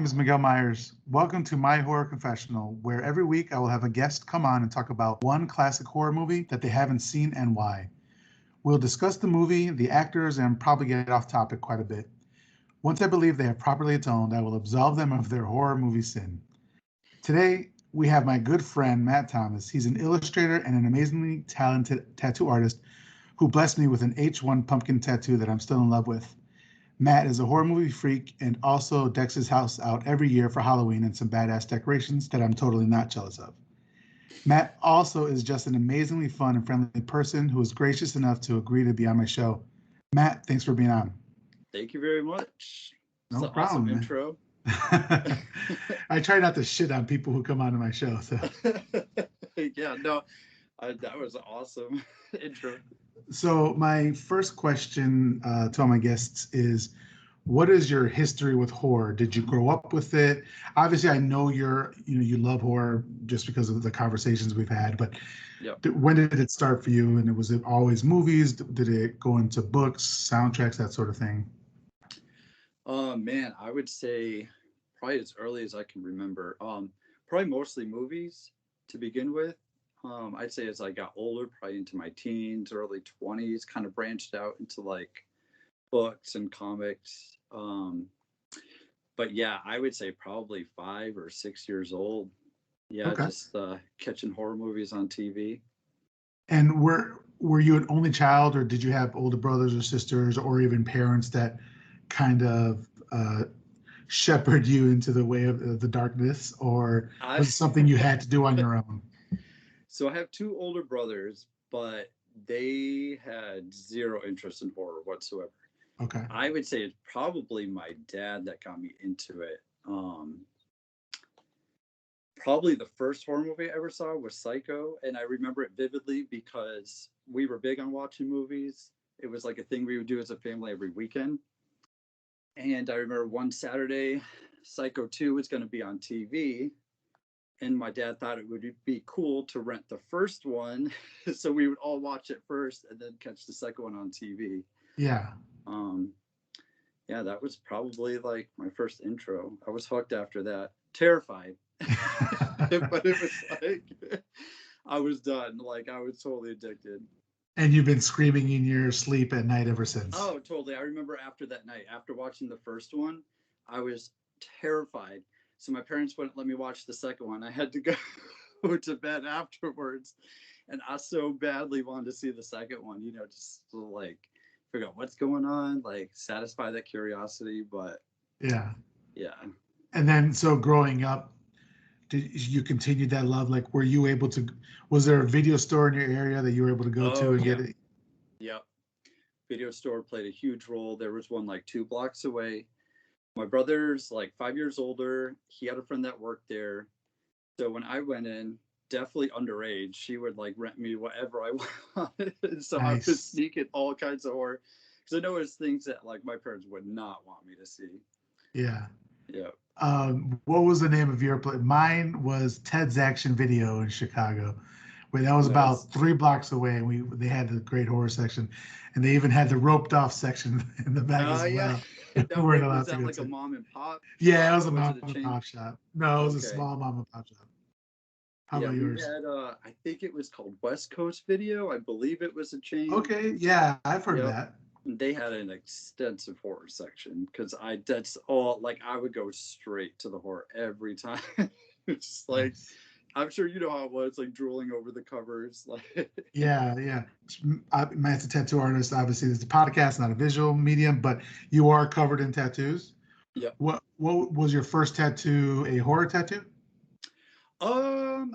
name is Miguel Myers. Welcome to My Horror Confessional, where every week I will have a guest come on and talk about one classic horror movie that they haven't seen and why. We'll discuss the movie, the actors, and probably get off topic quite a bit. Once I believe they have properly atoned, I will absolve them of their horror movie sin. Today, we have my good friend, Matt Thomas. He's an illustrator and an amazingly talented tattoo artist who blessed me with an H1 pumpkin tattoo that I'm still in love with. Matt is a horror movie freak and also decks his house out every year for Halloween and some badass decorations that I'm totally not jealous of. Matt also is just an amazingly fun and friendly person who is gracious enough to agree to be on my show. Matt, thanks for being on. Thank you very much. No It's an problem, awesome man. intro. I try not to shit on people who come onto my show. So. Yeah, no, that was an awesome intro. So my first question to all my guests is, what is your history with horror? Did you grow up with it? Obviously, I know you love horror just because of the conversations we've had. But Yep. when did it start for you? And was it always movies? Did it go into books, soundtracks, that sort of thing? Man, I would say probably as early as I can remember. Probably mostly movies to begin with. I'd say as I got older, probably into my teens, early 20s, kind of branched out into like books and comics. But yeah, I would say probably 5 or 6 years old. Yeah, Okay. just catching horror movies on TV. And were you an only child, or did you have older brothers or sisters, or even parents that kind of shepherd you into the way of the darkness, or I was it something you had to do on your own? So I have two older brothers, but they had zero interest in horror whatsoever. Okay. I would say it's probably my dad that got me into it. Probably the first horror movie I ever saw was Psycho, and I remember it vividly because we were big on watching movies. It was like a thing we would do as a family every weekend. And I remember one Saturday, Psycho 2 was going to be on TV, and my dad thought it would be cool to rent the first one so we would all watch it first and then catch the second one on TV. Yeah. Yeah, that was probably like my first intro. I was hooked after that, terrified. But it was like I was done. Like I was totally addicted. And you've been screaming in your sleep at night ever since. Oh, totally. I remember after that night, after watching the first one, I was terrified. So my parents wouldn't let me watch the second one. I had to go to bed afterwards. And I so badly wanted to see the second one, just to like figure out what's going on, like satisfy that curiosity. But Yeah. yeah. And then, so growing up, did you continue that love? Like, were you able to, was there a video store in your area that you were able to go to Oh, and yeah. get it? Yep. Video store played a huge role. There was one like 2 blocks away. My brother's like 5 years older. He had a friend that worked there. So when I went in, definitely underage, she would like rent me whatever I wanted. So I was Nice. sneaking all kinds of horror. Because I know it's things that like my parents would not want me to see. Yeah. Yeah. What was the name of your place? Mine was Ted's Action Video in Chicago, where that was Nice. about 3 blocks away. And they had the great horror section, and they even had the roped off section in the back as Yeah. well. We Now, weren't wait, was allowed to that go like a to. mom and pop Yeah, it shop was or a was mom it a and chain? pop shop. No, it was a Okay. small mom and pop shop. How Yeah, about we yours? had I think it was called West Coast Video. I believe it was a chain. Okay, yeah, I've heard of Yep. that. They had an extensive horror section because that's all like I would go straight to the horror every time. It's just like Nice. I'm sure you know how it was, like drooling over the covers. Like Yeah, yeah. Matt's a tattoo artist. Obviously, it's a podcast, not a visual medium, but you are covered in tattoos. Yep. What was your first tattoo? A horror tattoo?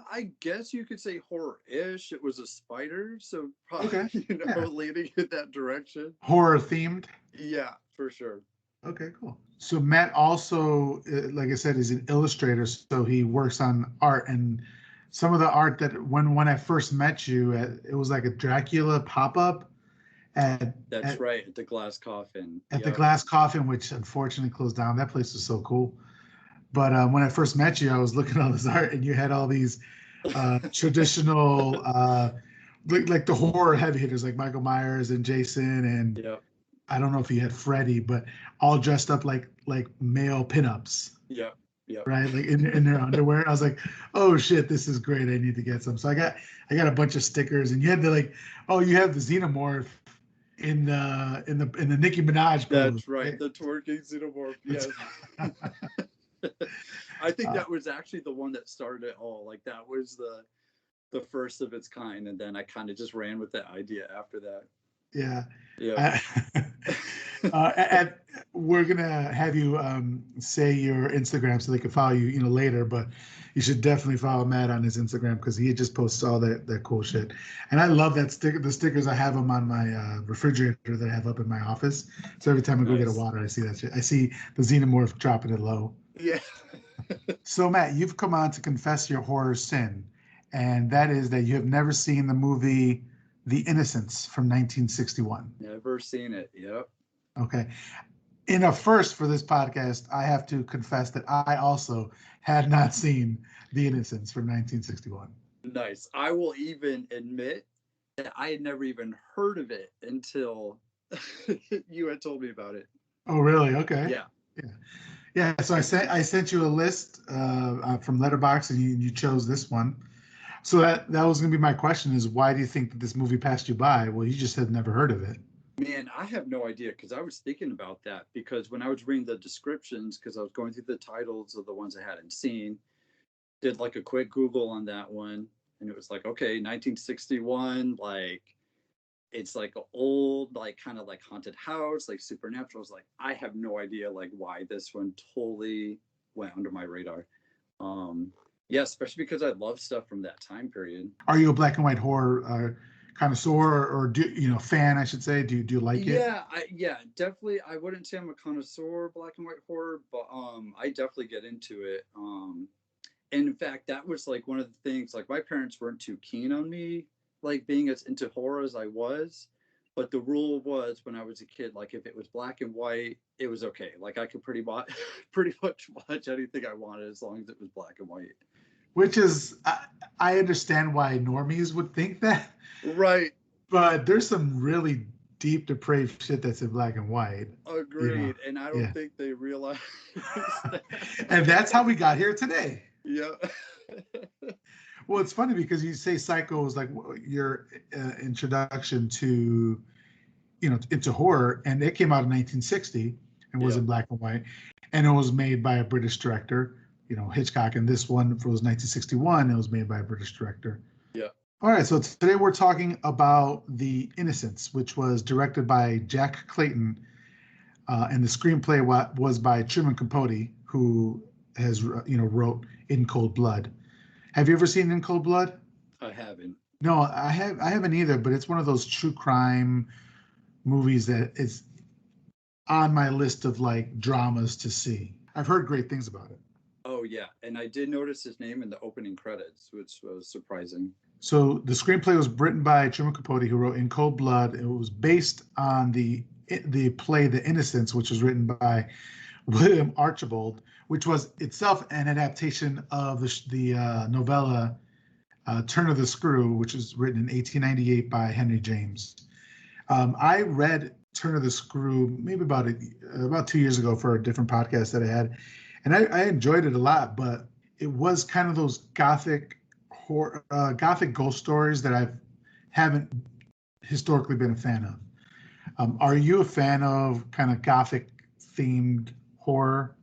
I guess you could say horror-ish. It was a spider, so probably Okay. Yeah. leaning in that direction. Horror themed. Yeah, for sure. Okay, cool. So Matt also, like I said, is an illustrator. So he works on art, and some of the art that when I first met you, it was like a Dracula pop up at That's at right, at the glass coffin. at the Yep. Glass Coffin, which unfortunately closed down. That place was so cool. But when I first met you, I was looking at all this art, and you had all these traditional, like the horror heavy hitters, like Michael Myers and Jason, and Yep. I don't know if he had Freddy, but all dressed up like male pinups, Yeah, yeah. right? Like in their underwear. I was like, oh shit, this is great. I need to get some. So I got a bunch of stickers, and you had you have the xenomorph in the Nicki Minaj pose, That's right. right? The twerking xenomorph. That's- Yes. I think uh, that was actually the one that started it all. Like that was the first of its kind, and then I kind of just ran with that idea after that. yeah. Yep. Uh, and we're gonna have you say your Instagram so they can follow you, later. But you should definitely follow Matt on his Instagram because he just posts all that cool shit. And I love that sticker. The stickers I have them on my refrigerator that I have up in my office. So every time I go get a Nice. water, I see that shit. I see the xenomorph dropping it low. Yeah. So Matt, you've come on to confess your horror sin, and that is that you have never seen the movie The Innocents from 1961. Never seen it. Yep. Okay. In a first for this podcast, I have to confess that I also had not seen The Innocents from 1961. Nice. I will even admit that I had never even heard of it until you had told me about it. Oh, really? Okay. Yeah. Yeah. Yeah. So I sent you a list from Letterboxd, and you chose this one. So that was going to be my question: is why do you think that this movie passed you by? Well, you just had never heard of it. Man, I have no idea because I was thinking about that because when I was reading the descriptions, because I was going through the titles of the ones I hadn't seen, did like a quick Google on that one, and it was like, okay, 1961, like it's like an old, like kind of like haunted house, like supernatural. I was like, I have no idea like why this one totally went under my radar. Um, yeah, especially because I love stuff from that time period. Are you a black and white horror connoisseur or fan? I should say. Do you like it? Yeah, definitely. I wouldn't say I'm a connoisseur of black and white horror, but I definitely get into it. And in fact, that was like one of the things. Like my parents weren't too keen on me like being as into horror as I was, but the rule was when I was a kid, like if it was black and white, it was okay. Like I could pretty much pretty much watch anything I wanted as long as it was black and white. Which is, I understand why normies would think that, Right. but there's some really deep depraved shit that's in black and white. You know, Agreed. And I don't yeah. think they realized that. And that's how we got here today. Yeah. Well, it's funny because you say Psycho was like your introduction to, into horror, and it came out in 1960 and was Yeah. in black and white, and it was made by a British director, Hitchcock, and this one was 1961. It was made by a British director. Yeah. All right, so today we're talking about The Innocents, which was directed by Jack Clayton, and the screenplay was by Truman Capote, who has wrote In Cold Blood. Have you ever seen In Cold Blood? I haven't. No, I haven't either, but it's one of those true crime movies that is on my list of like dramas to see. I've heard great things about it. Oh yeah, and I did notice his name in the opening credits, which was surprising. So the screenplay was written by Truman Capote, who wrote In Cold Blood. It was based on the play The Innocents, which was written by William Archibald, which was itself an adaptation of the novella Turn of the Screw, which was written in 1898 by Henry James. I read Turn of the Screw maybe about 2 years ago for a different podcast that I had, and I enjoyed it a lot. But it was kind of those gothic gothic ghost stories that I haven't historically been a fan of. Are you a fan of kind of gothic themed horror?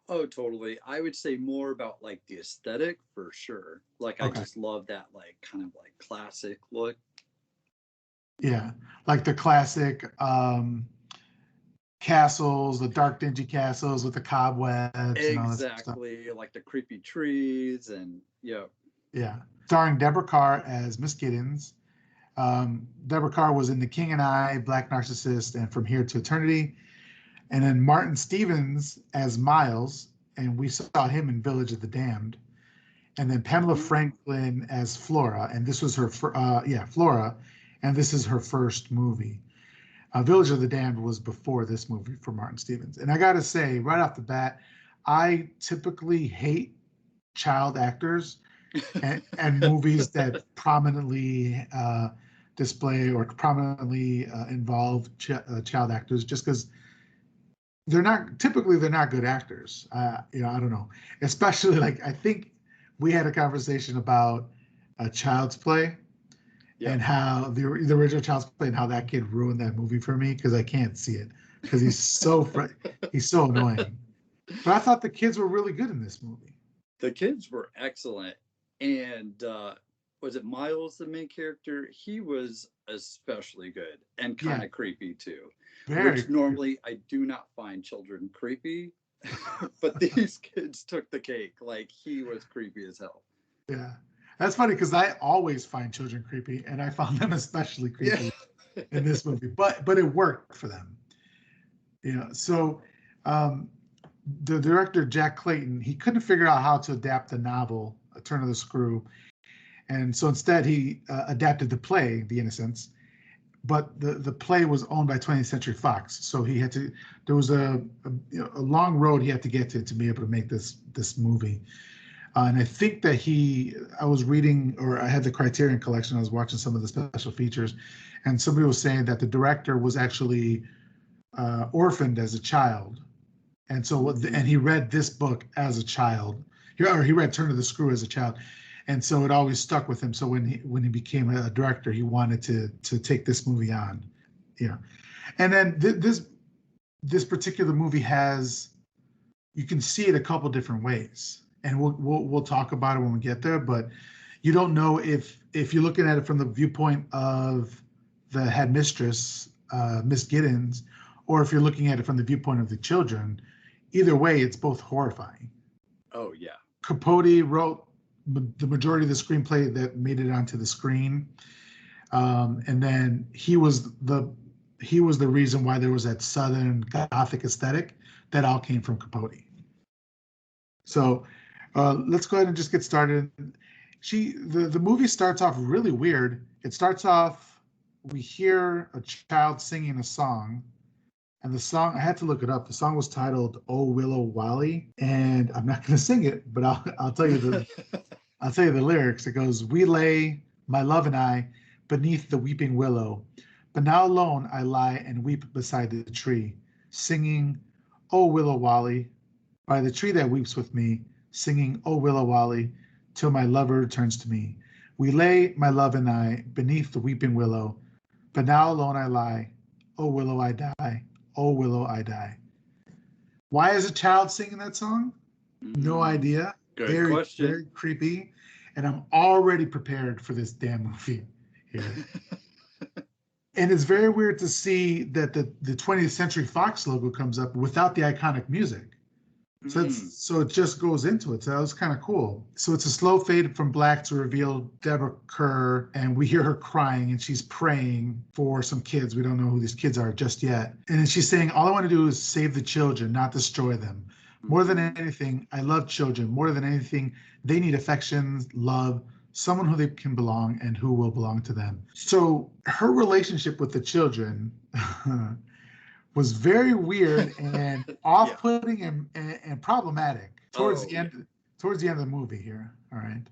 Oh, totally. I would say more about like the aesthetic for sure. Like I Okay. just love that like kind of like classic look. Yeah, like the classic castles, the dark dingy castles with the cobwebs and all that stuff. Exactly, like the creepy trees and yeah. Yeah, starring Deborah Carr as Miss Giddens. Deborah Carr was in The King and I, Black Narcissist, and From Here to Eternity. And then Martin Stevens as Miles, and we saw him in Village of the Damned. And then Pamela Franklin as Flora, and this was her, Flora, and this is her first movie. Village of the Damned was before this movie for Martin Stevens. And I got to say, right off the bat, I typically hate child actors and movies that prominently display or prominently involve child actors, just because they're not good actors. I don't know. Especially like I think we had a conversation about Child's Play Yeah. and how the original Child's Play and how that kid ruined that movie for me because I can't see it because he's so annoying. But I thought the kids were really good in this movie. The kids were excellent. And was it Miles, the main character? He was especially good and kind Yeah, of creepy too, very. which normally I do not find children creepy. But these kids took the cake. Like, he was creepy as hell. Yeah, that's funny because I always find children creepy, and I found them especially Yeah. creepy in this movie. But it worked for them. So um, the director Jack Clayton, he couldn't figure out how to adapt the novel A Turn of the Screw, and so instead he adapted the play The Innocents. But the play was owned by 20th Century Fox, so he had to. There was a long road he had to get to be able to make this movie. And I think that I was reading, or I had the Criterion Collection. I was watching some of the special features, and somebody was saying that the director was actually orphaned as a child, and so and he read this book as a child. He read Turn of the Screw as a child, and so it always stuck with him. So when he became a director, he wanted to take this movie on. Yeah, and then this particular movie has, you can see it a couple different ways, and we'll talk about it when we get there. But you don't know if you're looking at it from the viewpoint of the headmistress, Miss Giddens, or if you're looking at it from the viewpoint of the children. Either way, it's both horrifying. Oh, yeah. Capote wrote the majority of the screenplay that made it onto the screen, and then he was the reason why there was that Southern Gothic aesthetic that all came from Capote. So let's go ahead and just get started. The movie starts off really weird. It starts off, we hear a child singing a song, and the song, I had to look it up. The song was titled "Oh Willow Wally," and I'm not going to sing it, but I'll tell you the lyrics. It goes, "We lay, my love and I, beneath the weeping willow, but now alone I lie and weep beside the tree, singing, oh willow Wally, by the tree that weeps with me, singing, oh willow Wally, till my lover returns to me. We lay, my love and I, beneath the weeping willow, but now alone I lie, oh willow I die, oh willow I die." Why is a child singing that song? No idea. Good Very, question. very creepy. And I'm already prepared for this damn movie here. And it's very weird to see that the 20th Century Fox logo comes up without the iconic music. So it just goes into it. So that was kind of cool. So it's a slow fade from black to reveal Deborah Kerr, and we hear her crying, and she's praying for some kids. We don't know who these kids are just yet. And then she's saying, all I want to do is save the children, not destroy them. More than anything, I love children. More than anything, they need affection, love, someone who they can belong and who will belong to them. So her relationship with the children was very weird and off-putting and problematic towards the end of the movie here. All right.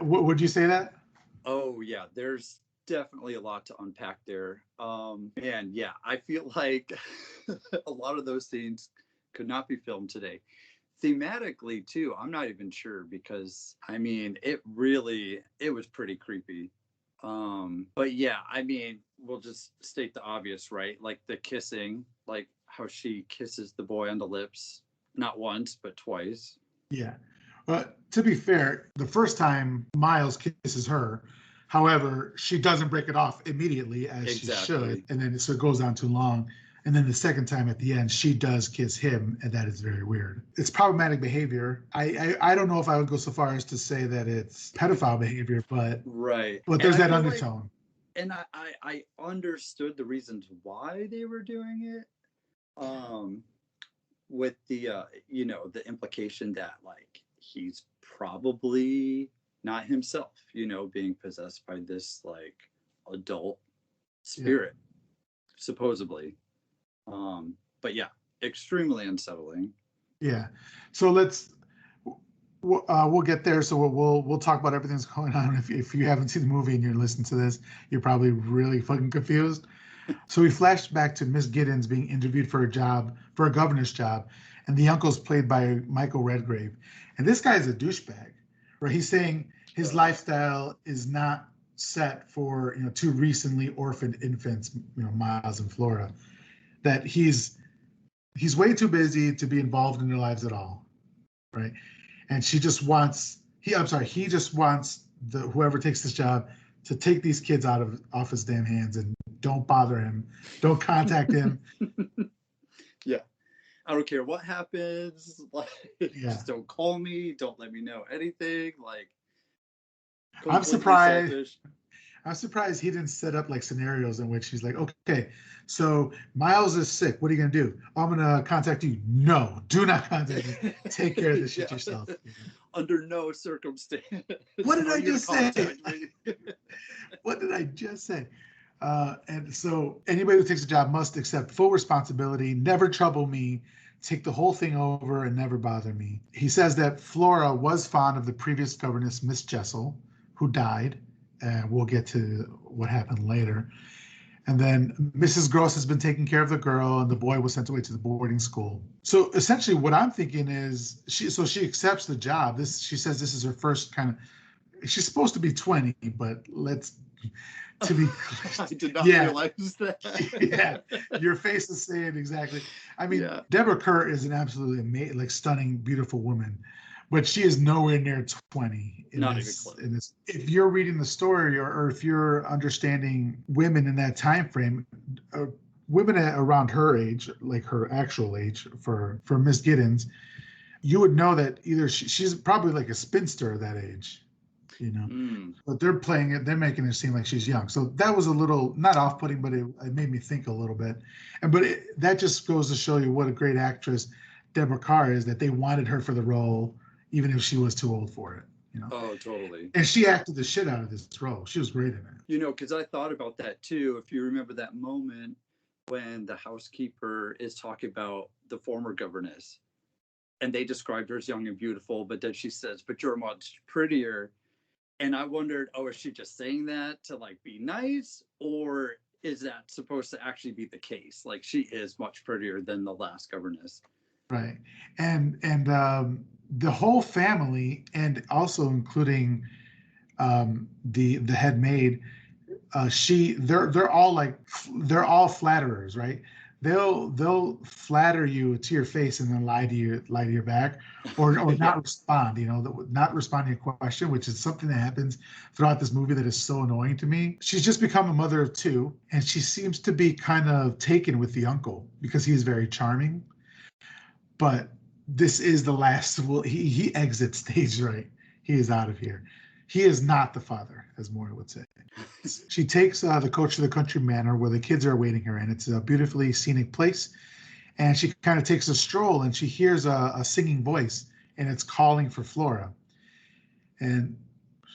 Would you say that? Oh, yeah. There's definitely a lot to unpack there. And yeah, I feel like a lot of those scenes could not be filmed today. Thematically, too, I'm not even sure because, I mean, it was pretty creepy. But yeah, I mean, we'll just state the obvious, right? Like the kissing, like how she kisses the boy on the lips, not once, but twice. Yeah. To be fair, the first time Miles kisses her, however, she doesn't break it off immediately as she should, and then so it goes on too long. And then the second time at the end, she does kiss him, and that is very weird. It's problematic behavior. I don't know if I would go so far as to say that it's pedophile behavior, but there's that undertone. And I understood the reasons why they were doing it. With the the implication that like he's probably not himself, being possessed by this like adult spirit, supposedly. But yeah, extremely unsettling. Yeah. So We'll get there. So we'll talk about everything that's going on. If you haven't seen the movie and you're listening to this, you're probably really fucking confused. So we flashed back to Miss Giddens being interviewed for a job, for a governor's job, and the uncle's played by Michael Redgrave. And this guy's a douchebag, right? He's saying his lifestyle is not set for, two recently orphaned infants, Miles and Flora. That he's way too busy to be involved in their lives at all, right? And she just wants he just wants the whoever takes this job to take these kids off his damn hands and don't bother him, don't contact him. Yeah, I don't care what happens. Like, just don't call me. Don't let me know anything. Like, I'm surprised. Selfish. I'm surprised he didn't set up like scenarios in which he's like, okay, so Miles is sick. What are you gonna do? I'm gonna contact you. No, do not contact me. Take care of this shit yourself. Under no circumstance. What did I just say? What did I just say? And so anybody who takes a job must accept full responsibility, never trouble me, take the whole thing over, and never bother me. He says that Flora was fond of the previous governess, Miss Jessel, who died. And we'll get to what happened later. And then Mrs. Gross has been taking care of the girl, and the boy was sent away to the boarding school. So essentially what I'm thinking is, she accepts the job. She says this is her first kind of, she's supposed to be 20, but to be I did not realize that. Yeah, your face is saying exactly. I mean, Deborah Kerr is an absolutely amazing, like stunning, beautiful woman, but she is nowhere near 20. Not even close. If you're reading the story, or if you're understanding women in that time frame, women around her age, like her actual age for Miss Giddens, you would know that either she's probably like a spinster at that age. But they're making her seem like she's young. So that was a little, not off-putting, but it made me think a little bit. That just goes to show you what a great actress Deborah Kerr is, that they wanted her for the role, even if she was too old for it. Oh, totally. And she acted the shit out of this role. She was great in it. Because I thought about that too. If you remember that moment when the housekeeper is talking about the former governess, and they described her as young and beautiful, but then she says, "But you're much prettier." And I wondered, is she just saying that to like be nice, or is that supposed to actually be the case? Like, she is much prettier than the last governess. Right. And the whole family, and also including the head maid, they're all flatterers, right? They'll flatter you to your face and then lie to your back, or not respond. Not responding to a question, which is something that happens throughout this movie that is so annoying to me. She's just become a mother of two, and she seems to be kind of taken with the uncle because he's very charming. But this is the last. Well, he exits stage right. He is out of here. He is not the father, as Moira would say. She takes the coach to the country manor where the kids are awaiting her, and it's a beautifully scenic place. And she kind of takes a stroll, and she hears a singing voice, and it's calling for Flora. And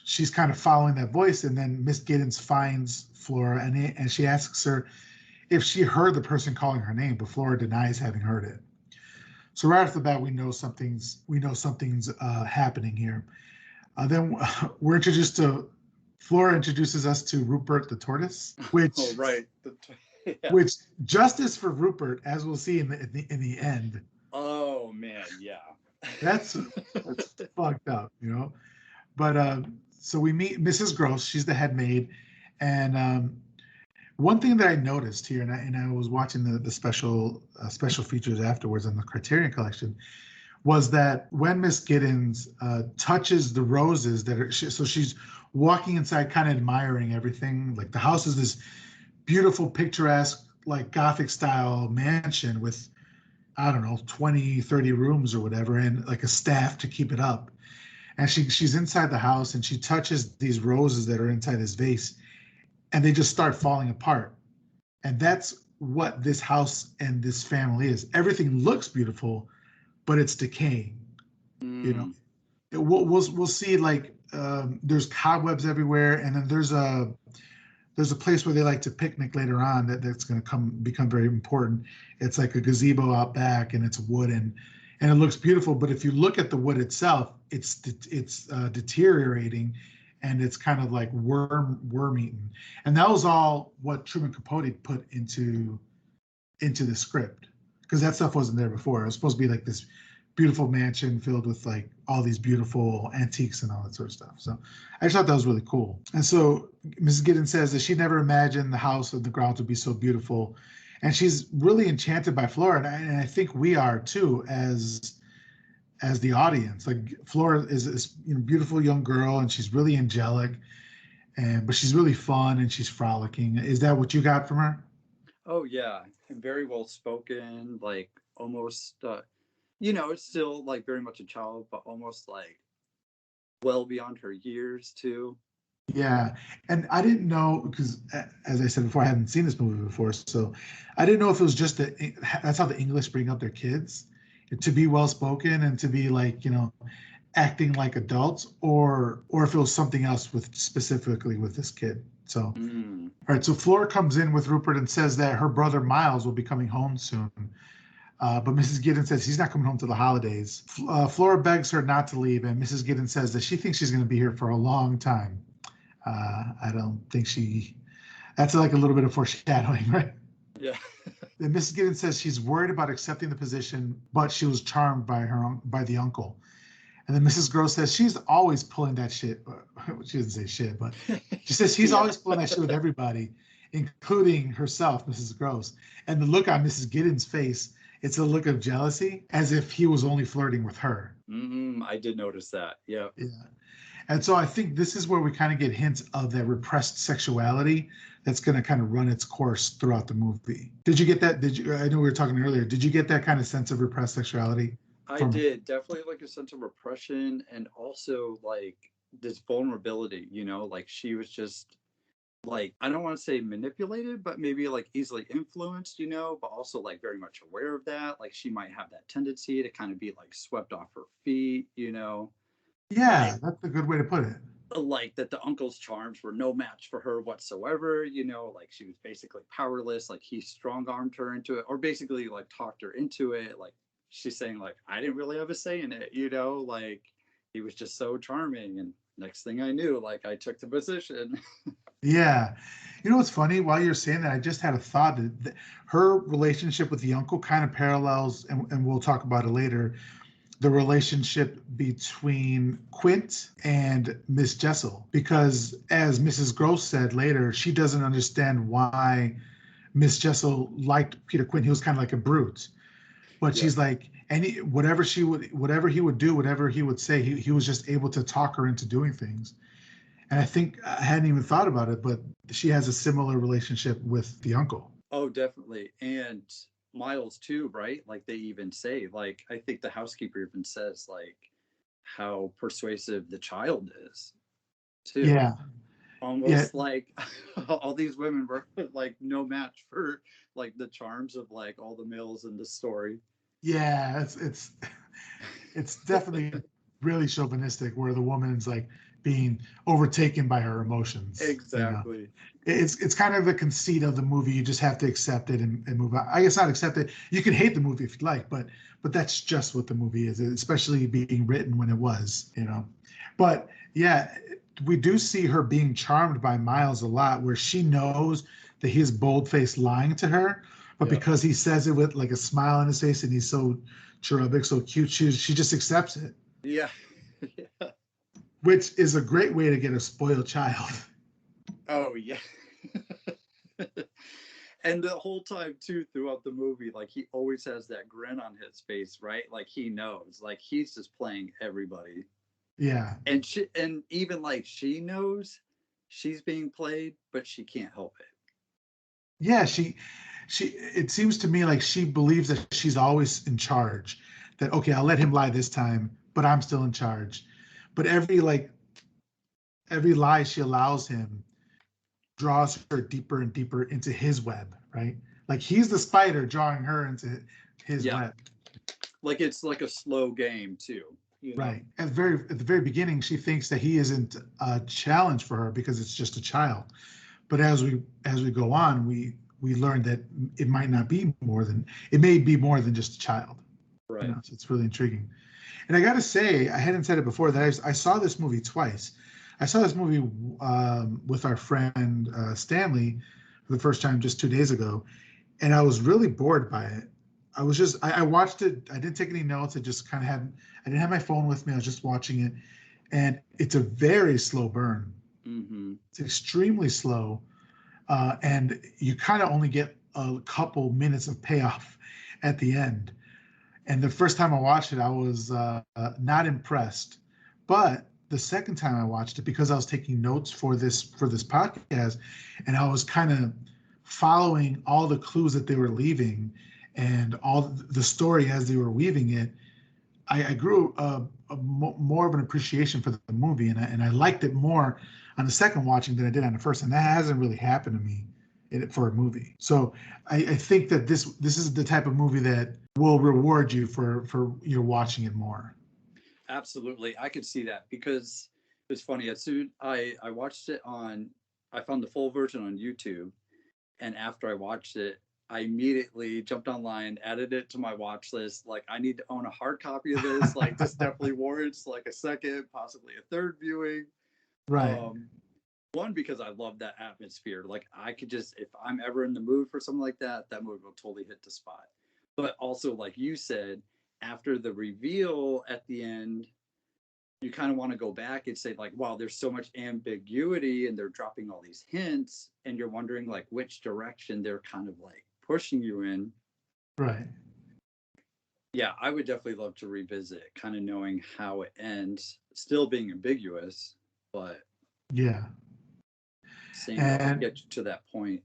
she's kind of following that voice, and then Miss Giddens finds Flora, and she asks her if she heard the person calling her name, but Flora denies having heard it. So right off the bat, we know something's happening here. Then we're introduced to, Flora introduces us to Rupert the tortoise, which which justice for Rupert, as we'll see in the end. Oh man, yeah. That's fucked up, But so we meet Mrs. Gross. She's the head maid, and one thing that I noticed here, and I was watching the special features afterwards on the Criterion Collection, was that when Miss Giddens touches the roses that are, so she's walking inside kind of admiring everything. Like, the house is this beautiful, picturesque, like Gothic style mansion with, I don't know, 20, 30 rooms or whatever, and like a staff to keep it up. And she's inside the house, and she touches these roses that are inside this vase, and they just start falling apart. And that's what this house and this family is. Everything looks beautiful, but it's decaying. We'll see, like, there's cobwebs everywhere, and then there's a place where they like to picnic later on that's going to become very important. It's like a gazebo out back, and it's wooden, and it looks beautiful. But if you look at the wood itself, it's deteriorating, and it's kind of like worm eaten. And that was all what Truman Capote put into the script, because that stuff wasn't there before. It was supposed to be like this beautiful mansion filled with like all these beautiful antiques and all that sort of stuff. So I just thought that was really cool. And so Mrs. Giddens says that she never imagined the house and the grounds would be so beautiful. And she's really enchanted by Flora. And I think we are too, as the audience. Like Flora is this beautiful young girl, and she's really angelic, but she's really fun and she's frolicking. Is that what you got from her? Oh yeah, and very well spoken, like almost it's still like very much a child, but almost like well beyond her years too. Yeah, and I didn't know because, as I said before, I hadn't seen this movie before, so I didn't know if it was just that's how the English bring up their kids, to be well spoken and to be like acting like adults, or if it was something else with specifically with this kid. So, all right, so Flora comes in with Rupert and says that her brother Miles will be coming home soon. But Mrs. Giddens says he's not coming home till the holidays. Flora begs her not to leave, and Mrs. Giddens says that she thinks she's going to be here for a long time. I don't think that's like a little bit of foreshadowing, right? Yeah. And Mrs. Giddens says she's worried about accepting the position, but she was charmed by the uncle. And then Mrs. Gross says she's always pulling that shit. She doesn't say shit, but she says she's always pulling that shit with everybody, including herself, Mrs. Gross. And the look on Mrs. Giddens' face, it's a look of jealousy, as if he was only flirting with her. I did notice that. Yeah. Yeah. And so I think this is where we kind of get hints of that repressed sexuality that's going to kind of run its course throughout the movie. Did you get that? I know we were talking earlier. Did you get that kind of sense of repressed sexuality? I did. Definitely like a sense of repression, and also like this vulnerability, like she was just like, I don't want to say manipulated, but maybe like easily influenced, but also like very much aware of that. Like she might have that tendency to kind of be like swept off her feet. Yeah, like, that's a good way to put it. like that the uncle's charms were no match for her whatsoever, like she was basically powerless, like he strong-armed her into it, or basically like talked her into it. Like she's saying like, I didn't really have a say in it, like he was just so charming, and next thing I knew, like I took the position. Yeah. You know what's funny? While you're saying that, I just had a thought that her relationship with the uncle kind of parallels, and we'll talk about it later, the relationship between Quint and Miss Jessel. Because as Mrs. Gross said later, she doesn't understand why Miss Jessel liked Peter Quint. He was kind of like a brute. But yeah. She's like, whatever he would do, whatever he would say, he was just able to talk her into doing things. And I think I hadn't even thought about it, but she has a similar relationship with the uncle. Oh, definitely. And Miles too, right? Like they even say, like, I think the housekeeper even says like how persuasive the child is too. Yeah. Almost like all these women were like no match for like the charms of like all the males in the story. Yeah, it's definitely really chauvinistic, where the woman's like being overtaken by her emotions. Exactly. It's kind of the conceit of the movie. You just have to accept it and move on. I guess not accept it. You can hate the movie if you like, but that's just what the movie is, especially being written when it was, But yeah, we do see her being charmed by Miles a lot, where she knows that he's bold-faced lying to her, but because he says it with like a smile on his face and he's so cherubic, so cute, she just accepts it. Yeah. Yeah. Which is a great way to get a spoiled child. Oh yeah. And the whole time too, throughout the movie, like he always has that grin on his face, right? Like he knows, like he's just playing everybody. Yeah. And even like she knows she's being played, but she can't help it. Yeah, it seems to me like she believes that she's always in charge. That, okay, I'll let him lie this time, but I'm still in charge. But every lie she allows him draws her deeper and deeper into his web, right? Like he's the spider drawing her into his web. Like it's like a slow game too. Right. At the very beginning, she thinks that he isn't a challenge for her because it's just a child. But as we go on, we learn that it may be more than just a child. Right. So it's really intriguing. And I got to say, I hadn't said it before that I saw this movie twice. I saw this movie with our friend Stanley for the first time just 2 days ago, and I was really bored by it. I watched it. I didn't take any notes. I didn't have my phone with me. I was just watching it, and it's a very slow burn. Mm-hmm. It's extremely slow, and you kind of only get a couple minutes of payoff at the end. And the first time I watched it, I was not impressed. But the second time I watched it, because I was taking notes for this podcast, and I was kind of following all the clues that they were leaving and all the story as they were weaving it, I grew more of an appreciation for the movie, and I liked it more on the second watching than I did on the first. And that hasn't really happened to me for a movie. So I think that this is the type of movie that will reward you for your watching it more. Absolutely. I could see that because it was funny. As soon I watched it I found the full version on YouTube. And after I watched it, I immediately jumped online, added it to my watch list. Like, I need to own a hard copy of this. Like, this definitely warrants like a second, possibly a third viewing. Right. One, because I love that atmosphere. Like, I could just, if I'm ever in the mood for something like that, that movie will totally hit the spot. But also, like you said, after the reveal at the end, you kind of want to go back and say, like, wow, there's so much ambiguity and they're dropping all these hints, and you're wondering like which direction they're kind of like pushing you in. Right. Yeah, I would definitely love to revisit it, kind of knowing how it ends, still being ambiguous, but yeah, seeing how to get to that point.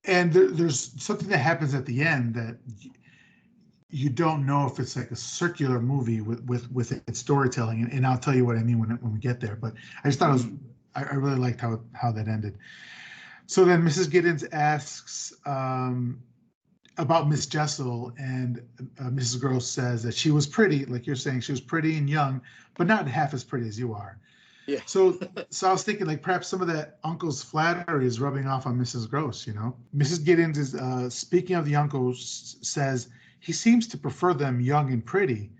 And there's something that happens at the end that you don't know if it's like a circular movie with its storytelling, and I'll tell you what I mean when we get there. But I just thought it was, I really liked how that ended. So then Mrs. Giddens asks about Miss Jessel, and Mrs. Gross says that she was pretty, like you're saying, she was pretty and young, but not half as pretty as you are. Yeah. So I was thinking, like, perhaps some of that uncle's flattery is rubbing off on Mrs. Gross, you know? Mrs. Giddens is, speaking of the uncle, says he seems to prefer them young and pretty,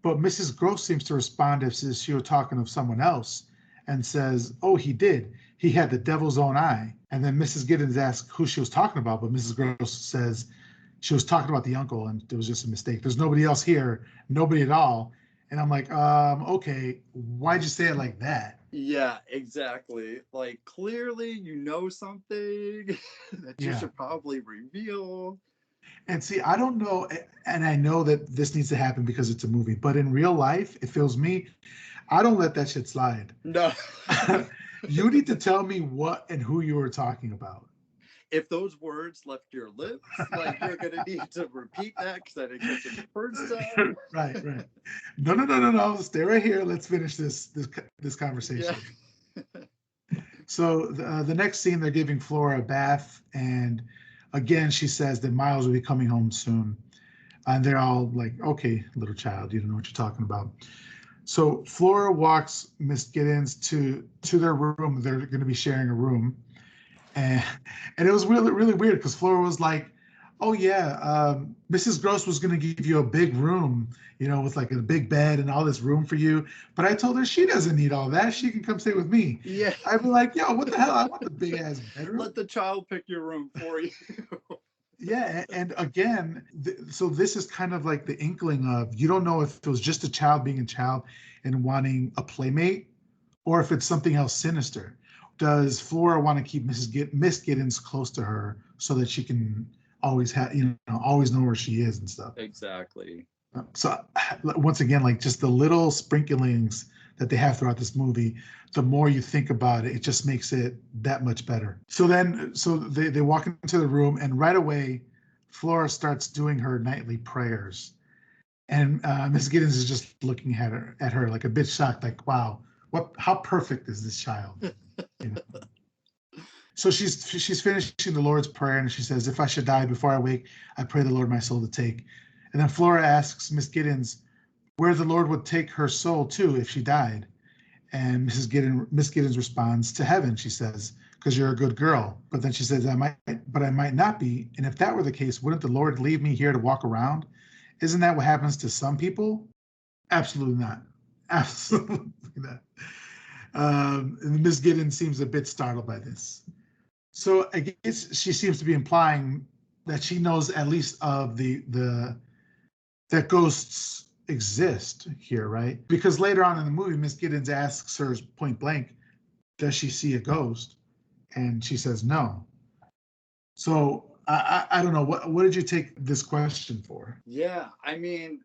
but Mrs. Gross seems to respond as if she were talking of someone else and says, oh, he did. He had the devil's own eye. And then Mrs. Giddens asks who she was talking about, but Mrs. Gross says she was talking about the uncle and it was just a mistake. There's nobody else here, nobody at all. And I'm like, okay, why'd you say it like that? Yeah, exactly. Like, clearly you know something that you should probably reveal. And see, I don't know, and I know that this needs to happen because it's a movie, but in real life, it feels me, I don't let that shit slide. No. You need to tell me what and who you were talking about. If those words left your lips, like, you're gonna need to repeat that because I didn't catch it the first time. Right. No. Stay right here. Let's finish this conversation. Yeah. So the next scene, they're giving Flora a bath, and again she says that Miles will be coming home soon, and they're all like, "Okay, little child, you don't know what you're talking about." So Flora walks Miss Giddens to their room. They're going to be sharing a room. And it was really, really weird because Flora was like, oh, yeah, Mrs. Gross was going to give you a big room, you know, with like a big bed and all this room for you. But I told her she doesn't need all that. She can come stay with me. Yeah. I'd be like, yo, what the hell? I want the big ass bedroom. Let the child pick your room for you. Yeah. And again, so this is kind of like the inkling of, you don't know if it was just a child being a child and wanting a playmate or if it's something else sinister. Does Flora want to keep Miss Giddens close to her so that she can always have, always know where she is and stuff? Exactly. So once again, like just the little sprinklings that they have throughout this movie, the more you think about it, it just makes it that much better. So they walk into the room, and right away, Flora starts doing her nightly prayers, and Miss Giddens is just looking at her like a bit shocked, like, wow, how perfect is this child? So she's finishing the Lord's Prayer, and she says, if I should die before I wake, I pray the Lord my soul to take. And then Flora asks Miss Giddens where the Lord would take her soul to if she died. And Miss Giddens responds, to heaven, she says, because you're a good girl. But then she says, I might not be. And if that were the case, wouldn't the Lord leave me here to walk around? Isn't that what happens to some people? Absolutely not. Absolutely not. And Ms. Giddens seems a bit startled by this. So I guess she seems to be implying that she knows at least of the that ghosts exist here, right? Because later on in the movie, Miss Giddens asks her point blank, does she see a ghost? And she says no. So I don't know. What did you take this question for? Yeah, I mean,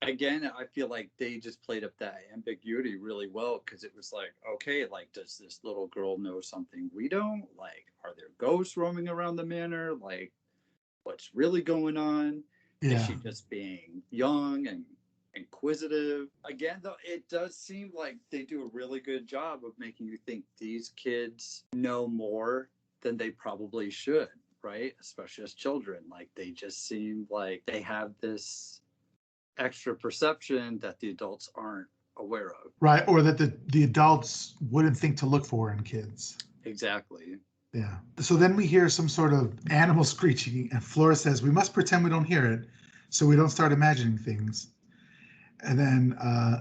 again, I feel like they just played up that ambiguity really well because it was like, okay, like, does this little girl know something we don't? Like, are there ghosts roaming around the manor? Like, what's really going on? Is Yeah. she just being young and inquisitive? Again, though, it does seem like they do a really good job of making you think these kids know more than they probably should, right? Especially as children. Like, they just seem like they have this extra perception that the adults aren't aware of. Right. Or that the adults wouldn't think to look for in kids. Exactly. Yeah. So then we hear some sort of animal screeching, and Flora says, we must pretend we don't hear it so we don't start imagining things. And then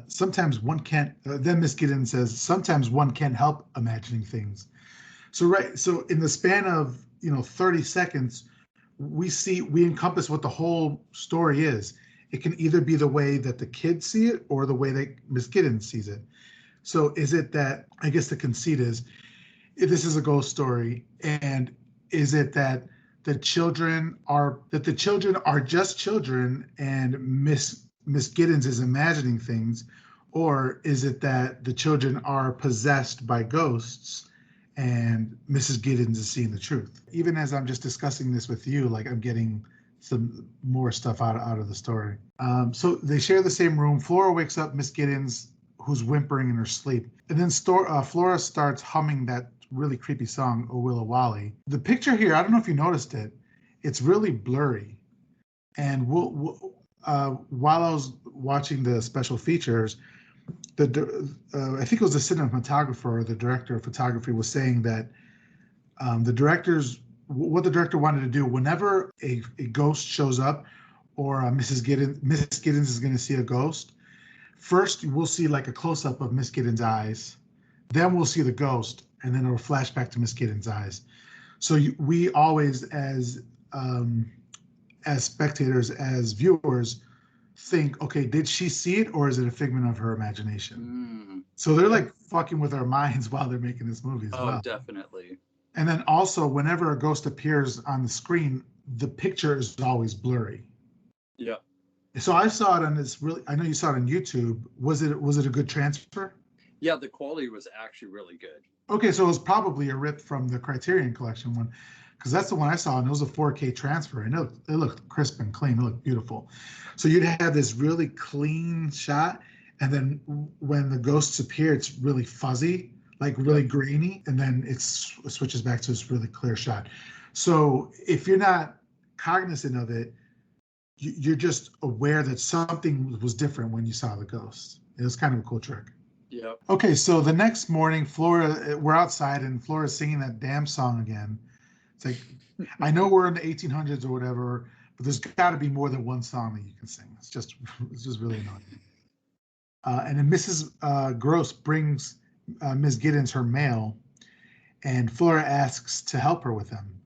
sometimes one can't, then Miss Giddens says, sometimes one can't help imagining things. So, right. So in the span of, 30 seconds, we encompass what the whole story is. It can either be the way that the kids see it or the way that Miss Giddens sees it. So is it that, I guess the conceit is, this is a ghost story, and is it that the children are just children and Miss Giddens is imagining things, or is it that the children are possessed by ghosts and Mrs. Giddens is seeing the truth? Even as I'm just discussing this with you, like I'm getting some more stuff out of the story. So they share the same room. Flora wakes up Miss Giddens, who's whimpering in her sleep, and then Flora starts humming that really creepy song, "O Willa Wally." The picture here, I don't know if you noticed it, it's really blurry. And while I was watching the special features, I think it was the cinematographer or the director of photography was saying that what the director wanted to do whenever a ghost shows up or Mrs. Giddens is going to see a ghost, first we'll see like a close up of Miss Giddens' eyes, then we'll see the ghost, and then it'll flash back to Miss Giddens' eyes. So we always, as spectators, as viewers, think, okay, did she see it or is it a figment of her imagination? So they're like fucking with our minds while they're making this movie as well. Oh, definitely. And then also, whenever a ghost appears on the screen, the picture is always blurry. Yeah. So I saw it on this I know you saw it on YouTube. Was it a good transfer? Yeah, the quality was actually really good. Okay, so it was probably a rip from the Criterion Collection one, because that's the one I saw, and it was a 4K transfer, and it looked crisp and clean. It looked beautiful. So you'd have this really clean shot, and then when the ghosts appear, it's really fuzzy, like really grainy, and then it switches back to this really clear shot. So if you're not cognizant of it, you're just aware that something was different when you saw the ghost. It was kind of a cool trick. Yeah. Okay, so the next morning, we're outside and Flora's singing that damn song again. It's like, I know we're in the 1800s or whatever, but there's got to be more than one song that you can sing. It's just really annoying. And then Mrs. Gross brings Ms. Giddens her mail, and Flora asks to help her with them.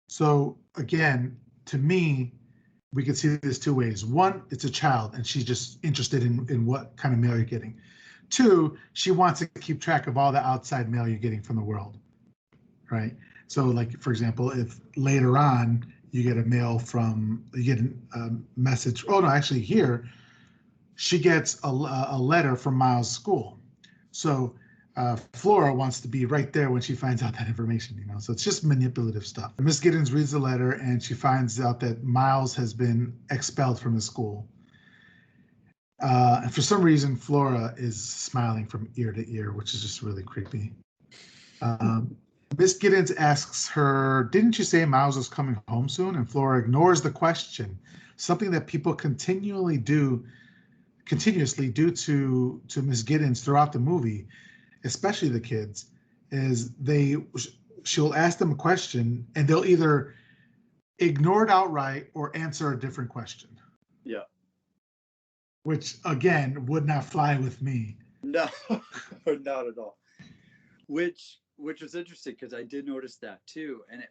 So again, to me, we could see this two ways. One, it's a child, and she's just interested in what kind of mail you're getting. Two, she wants to keep track of all the outside mail you're getting from the world, right? So, like, for example, if later on you get a message. Oh, no, actually here, she gets a letter from Miles' school. So Flora wants to be right there when she finds out that information, So it's just manipulative stuff. Miss Giddens reads the letter, and she finds out that Miles has been expelled from the school. And for some reason, Flora is smiling from ear to ear, which is just really creepy. Miss Giddens asks her, didn't you say Miles is coming home soon? And Flora ignores the question, something that people continuously do to Miss Giddens throughout the movie, especially the kids, is she'll ask them a question and they'll either ignore it outright or answer a different question. Yeah. which again would not fly with me. No, not at all. Which was interesting because I did notice that too, and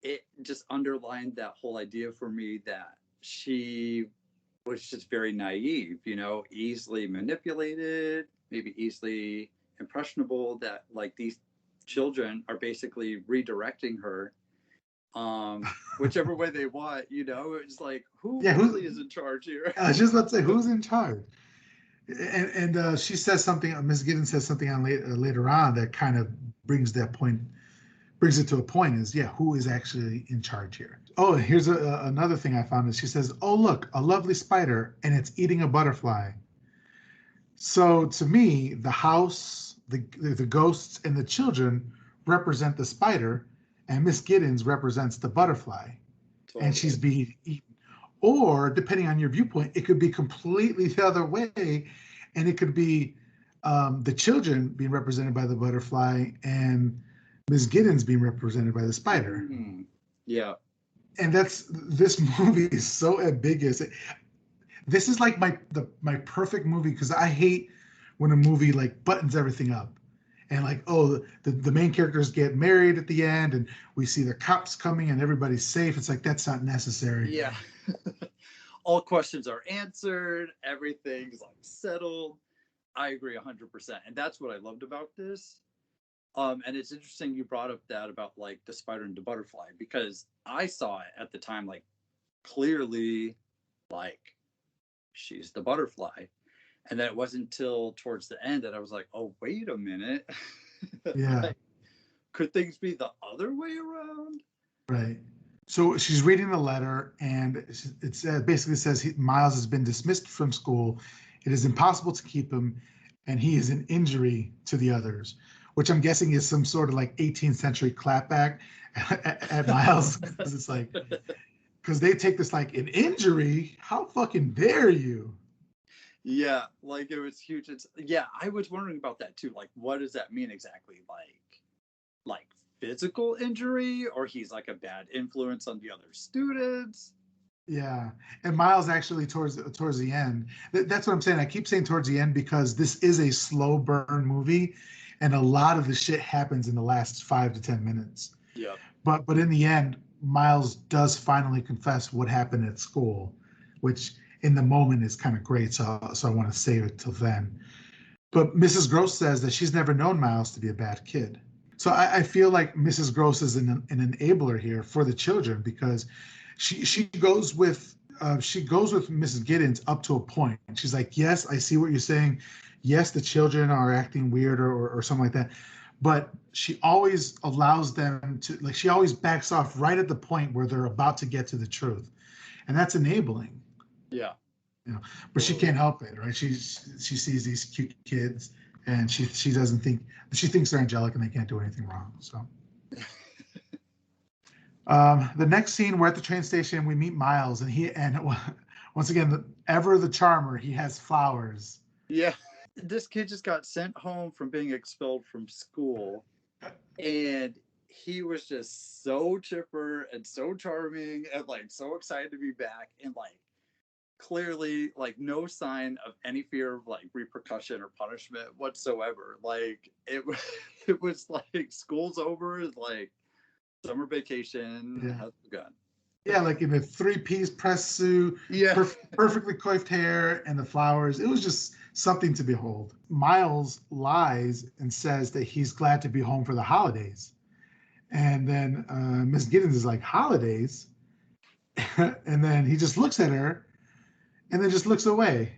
it just underlined that whole idea for me that she was just very naive, easily manipulated, maybe easily impressionable, that like these children are basically redirecting her whichever way they want. It's like, who Yeah, really is in charge here? I was just about to say, who's in charge? And she says something. Ms. Giddens says something on later on that kind of brings it to a point. Is who is actually in charge here? Oh, here's another thing I found. Is she says, "Oh, look, a lovely spider, and it's eating a butterfly." So to me, the house, the ghosts, and the children represent the spider, and Miss Giddens represents the butterfly, and she's Totally. being eaten. Or depending on your viewpoint, it could be completely the other way, and it could be the children being represented by the butterfly and Ms. Giddens being represented by the spider. Yeah. And this movie is so ambiguous. This is like my perfect movie because I hate when a movie like buttons everything up. And like, oh, the main characters get married at the end, and we see the cops coming, and everybody's safe. It's like that's not necessary. Yeah. All questions are answered. Everything's like settled. I agree 100%. And that's what I loved about this. And it's interesting you brought up that about like the spider and the butterfly, because I saw it at the time, like clearly, like she's the butterfly. And then it wasn't until towards the end that I was like, oh, wait a minute. Yeah. Like, could things be the other way around? Right. So she's reading the letter, and it basically says Miles has been dismissed from school. It is impossible to keep him, and he is an injury to the others, which I'm guessing is some sort of like 18th century clapback at Miles, because it's like, because they take this like an injury. How fucking dare you? Yeah, like it was huge. Yeah, I was wondering about that too. Like, what does that mean exactly? Like physical injury, or he's like a bad influence on the other students? Yeah, and Miles actually towards the end. That's what I'm saying. I keep saying towards the end because this is a slow burn movie, and a lot of the shit happens in the last 5 to 10 minutes. Yeah. But in the end, Miles does finally confess what happened at school, which in the moment is kind of great. So I want to save it till then. But Mrs. Gross says that she's never known Miles to be a bad kid. So I feel like Mrs. Gross is an enabler here for the children because she goes with Mrs. Giddens up to a point. She's like, yes, I see what you're saying. Yes, the children are acting weird or something like that. But she always allows them to, like, she always backs off right at the point where they're about to get to the truth. And that's enabling. Yeah. But she can't help it, right? She sees these cute kids and she doesn't think, she thinks they're angelic and they can't do anything wrong. So the next scene, we're at the train station. We meet Miles, and once again, ever the charmer. He has flowers. Yeah. This kid just got sent home from being expelled from school, and he was just so chipper and so charming and like so excited to be back, and like clearly like no sign of any fear of like repercussion or punishment whatsoever. Like it was like school's over, like summer vacation has begun. Yeah, like in a 3-piece press suit, Yeah. perfectly coiffed hair, and the flowers. It was just something to behold. Miles lies and says that he's glad to be home for the holidays. And then Miss Giddens is like, holidays? And then he just looks at her and then just looks away.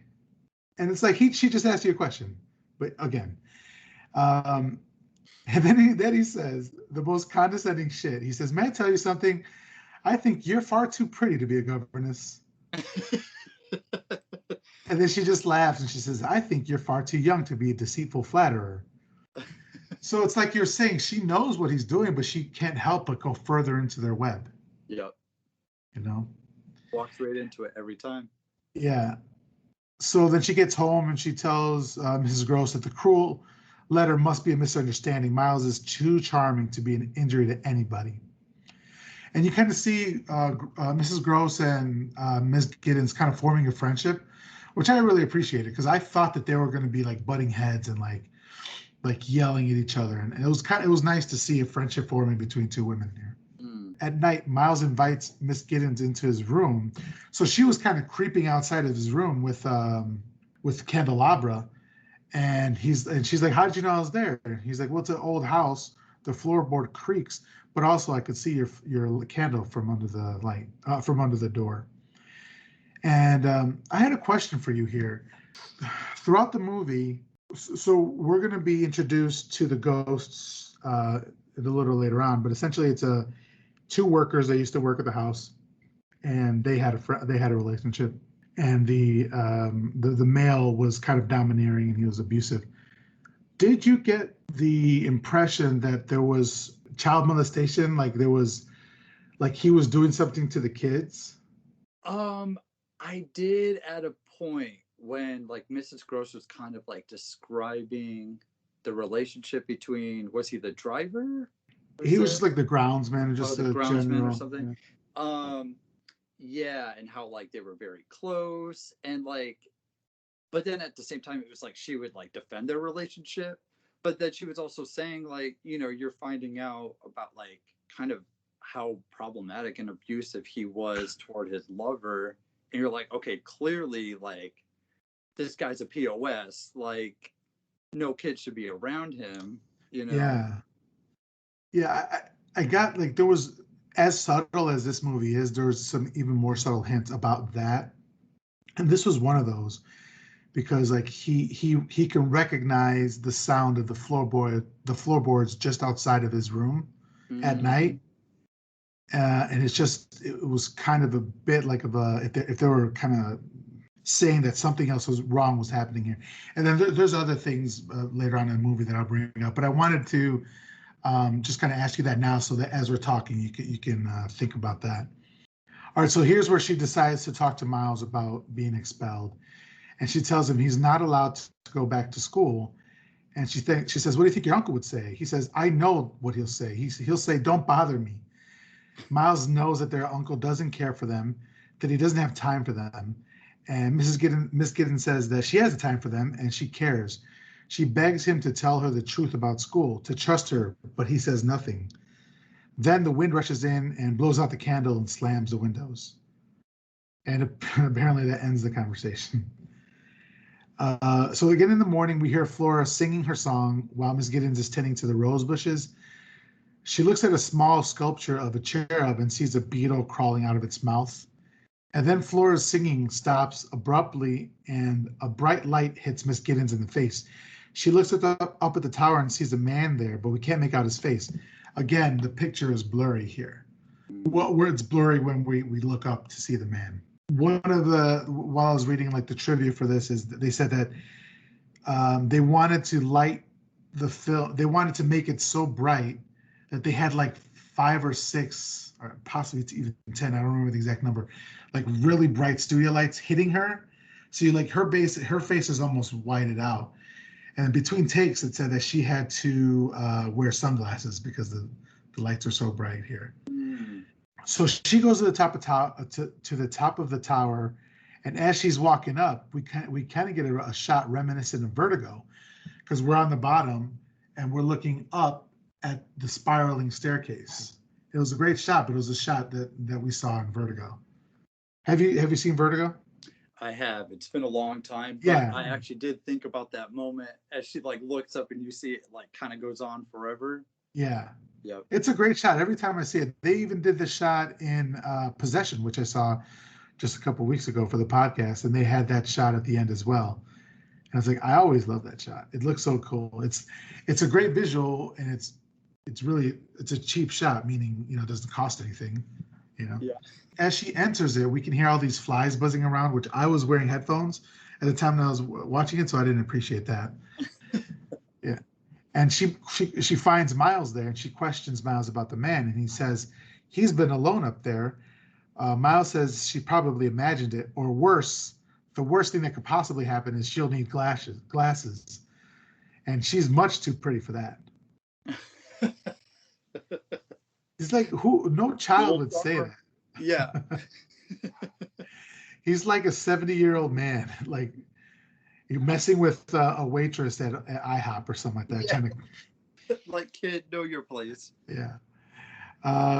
And it's like, she just asked you a question. But again, and then he says the most condescending shit. He says, may I tell you something? I think you're far too pretty to be a governess. And then she just laughs and she says, I think you're far too young to be a deceitful flatterer. So it's like you're saying she knows what he's doing, but she can't help but go further into their web. Yep. Walks right into it every time. Yeah. So then she gets home and she tells Mrs. Gross that the cruel letter must be a misunderstanding. Miles is too charming to be an injury to anybody. And you kind of see Mrs. Gross and Ms. Giddens kind of forming a friendship, which I really appreciated because I thought that they were going to be like butting heads and like yelling at each other, and it was nice to see a friendship forming between two women here. Mm. At night, Miles invites Miss Giddens into his room, so she was kind of creeping outside of his room with Candelabra, and she's like, "How did you know I was there?" He's like, "Well, it's an old house. The floorboard creaks, but also I could see your candle from under the light, from under the door." And I had a question for you here. Throughout the movie, so we're going to be introduced to the ghosts a little later on, but essentially it's two workers that used to work at the house, and they had a relationship, and the male was kind of domineering and he was abusive. Did you get the impression that there was child molestation, like there was like he was doing something to the kids? I did at a point when like Mrs. Gross was kind of like describing the relationship between, was he the driver? He Was was just it? like the groundsman, Oh, just the a groundsman or general. something. Yeah. Um, yeah, and how like they were very close and like, but then at the same time it was like she would like defend their relationship, but then she was also saying like, you're finding out about like kind of how problematic and abusive he was toward his lover, and you're like, okay, clearly like this guy's a POS, like no kid should be around him. Yeah. Yeah, I got like there was as subtle as this movie is, there was some even more subtle hints about that. And this was one of those because like he can recognize the sound of the floorboards just outside of his room at Mm-hmm. night. And it was kind of a bit like of a if they were kind of saying that something else was wrong was happening here. And then there's other things later on in the movie that I'll bring up, but I wanted to just kind of ask you that now so that as we're talking, you can think about that. All right, so here's where she decides to talk to Miles about being expelled, and she tells him he's not allowed to go back to school. And she says, "What do you think your uncle would say?" He says, "I know what he'll say. He'll say, 'Don't bother me.'" Miles knows that their uncle doesn't care for them, that he doesn't have time for them. And Miss Giddens says that she has the time for them and she cares. She begs him to tell her the truth about school, to trust her, but he says nothing. Then the wind rushes in and blows out the candle and slams the windows. And apparently that ends the conversation. So again in the morning, we hear Flora singing her song while Miss Giddens is tending to the rose bushes. She looks at a small sculpture of a cherub and sees a beetle crawling out of its mouth. And then Flora's singing stops abruptly, and a bright light hits Miss Giddens in the face. She looks up at the tower and sees a man there, but we can't make out his face. Again, the picture is blurry here. Well, where it's blurry when we look up to see the man. While I was reading like the trivia for this, is that they said that they wanted to light the film, they wanted to make it so bright that they had like 5 or 6 or possibly even 10, I don't remember the exact number, like really bright studio lights hitting her, so you like her face is almost whited out, and between takes it said that she had to wear sunglasses because the lights are so bright here. Mm. So she goes to the top of to the top of the tower, and as she's walking up, we kind of get a shot reminiscent of Vertigo, because we're on the bottom and we're looking up at the spiraling staircase. It was a great shot, but it was a shot that we saw in Vertigo. Have you seen Vertigo? I have. It's been a long time, but Yeah, I actually did think about that moment as she like looks up and you see it like kind of goes on forever. yeah. Yep. It's a great shot. Every time I see it, they even did the shot in Possession, which I saw just a couple weeks ago for the podcast, and they had that shot at the end as well. And I was like, I always love that shot. It looks so cool. It's a great visual, and it's a cheap shot, meaning it doesn't cost anything. Yeah. As she enters it, we can hear all these flies buzzing around, which I was wearing headphones at the time that I was watching it, so I didn't appreciate that. Yeah. And she finds Miles there, and she questions Miles about the man, and he says he's been alone up there. Miles says she probably imagined it, or worse, the worst thing that could possibly happen is she'll need glasses, and she's much too pretty for that. He's like, who? No child Gold would say star. Yeah. that. He's like a 70-year-old man, like you're messing with a waitress at IHOP or something like that, Yeah. trying to. Like, kid, know your place. Yeah.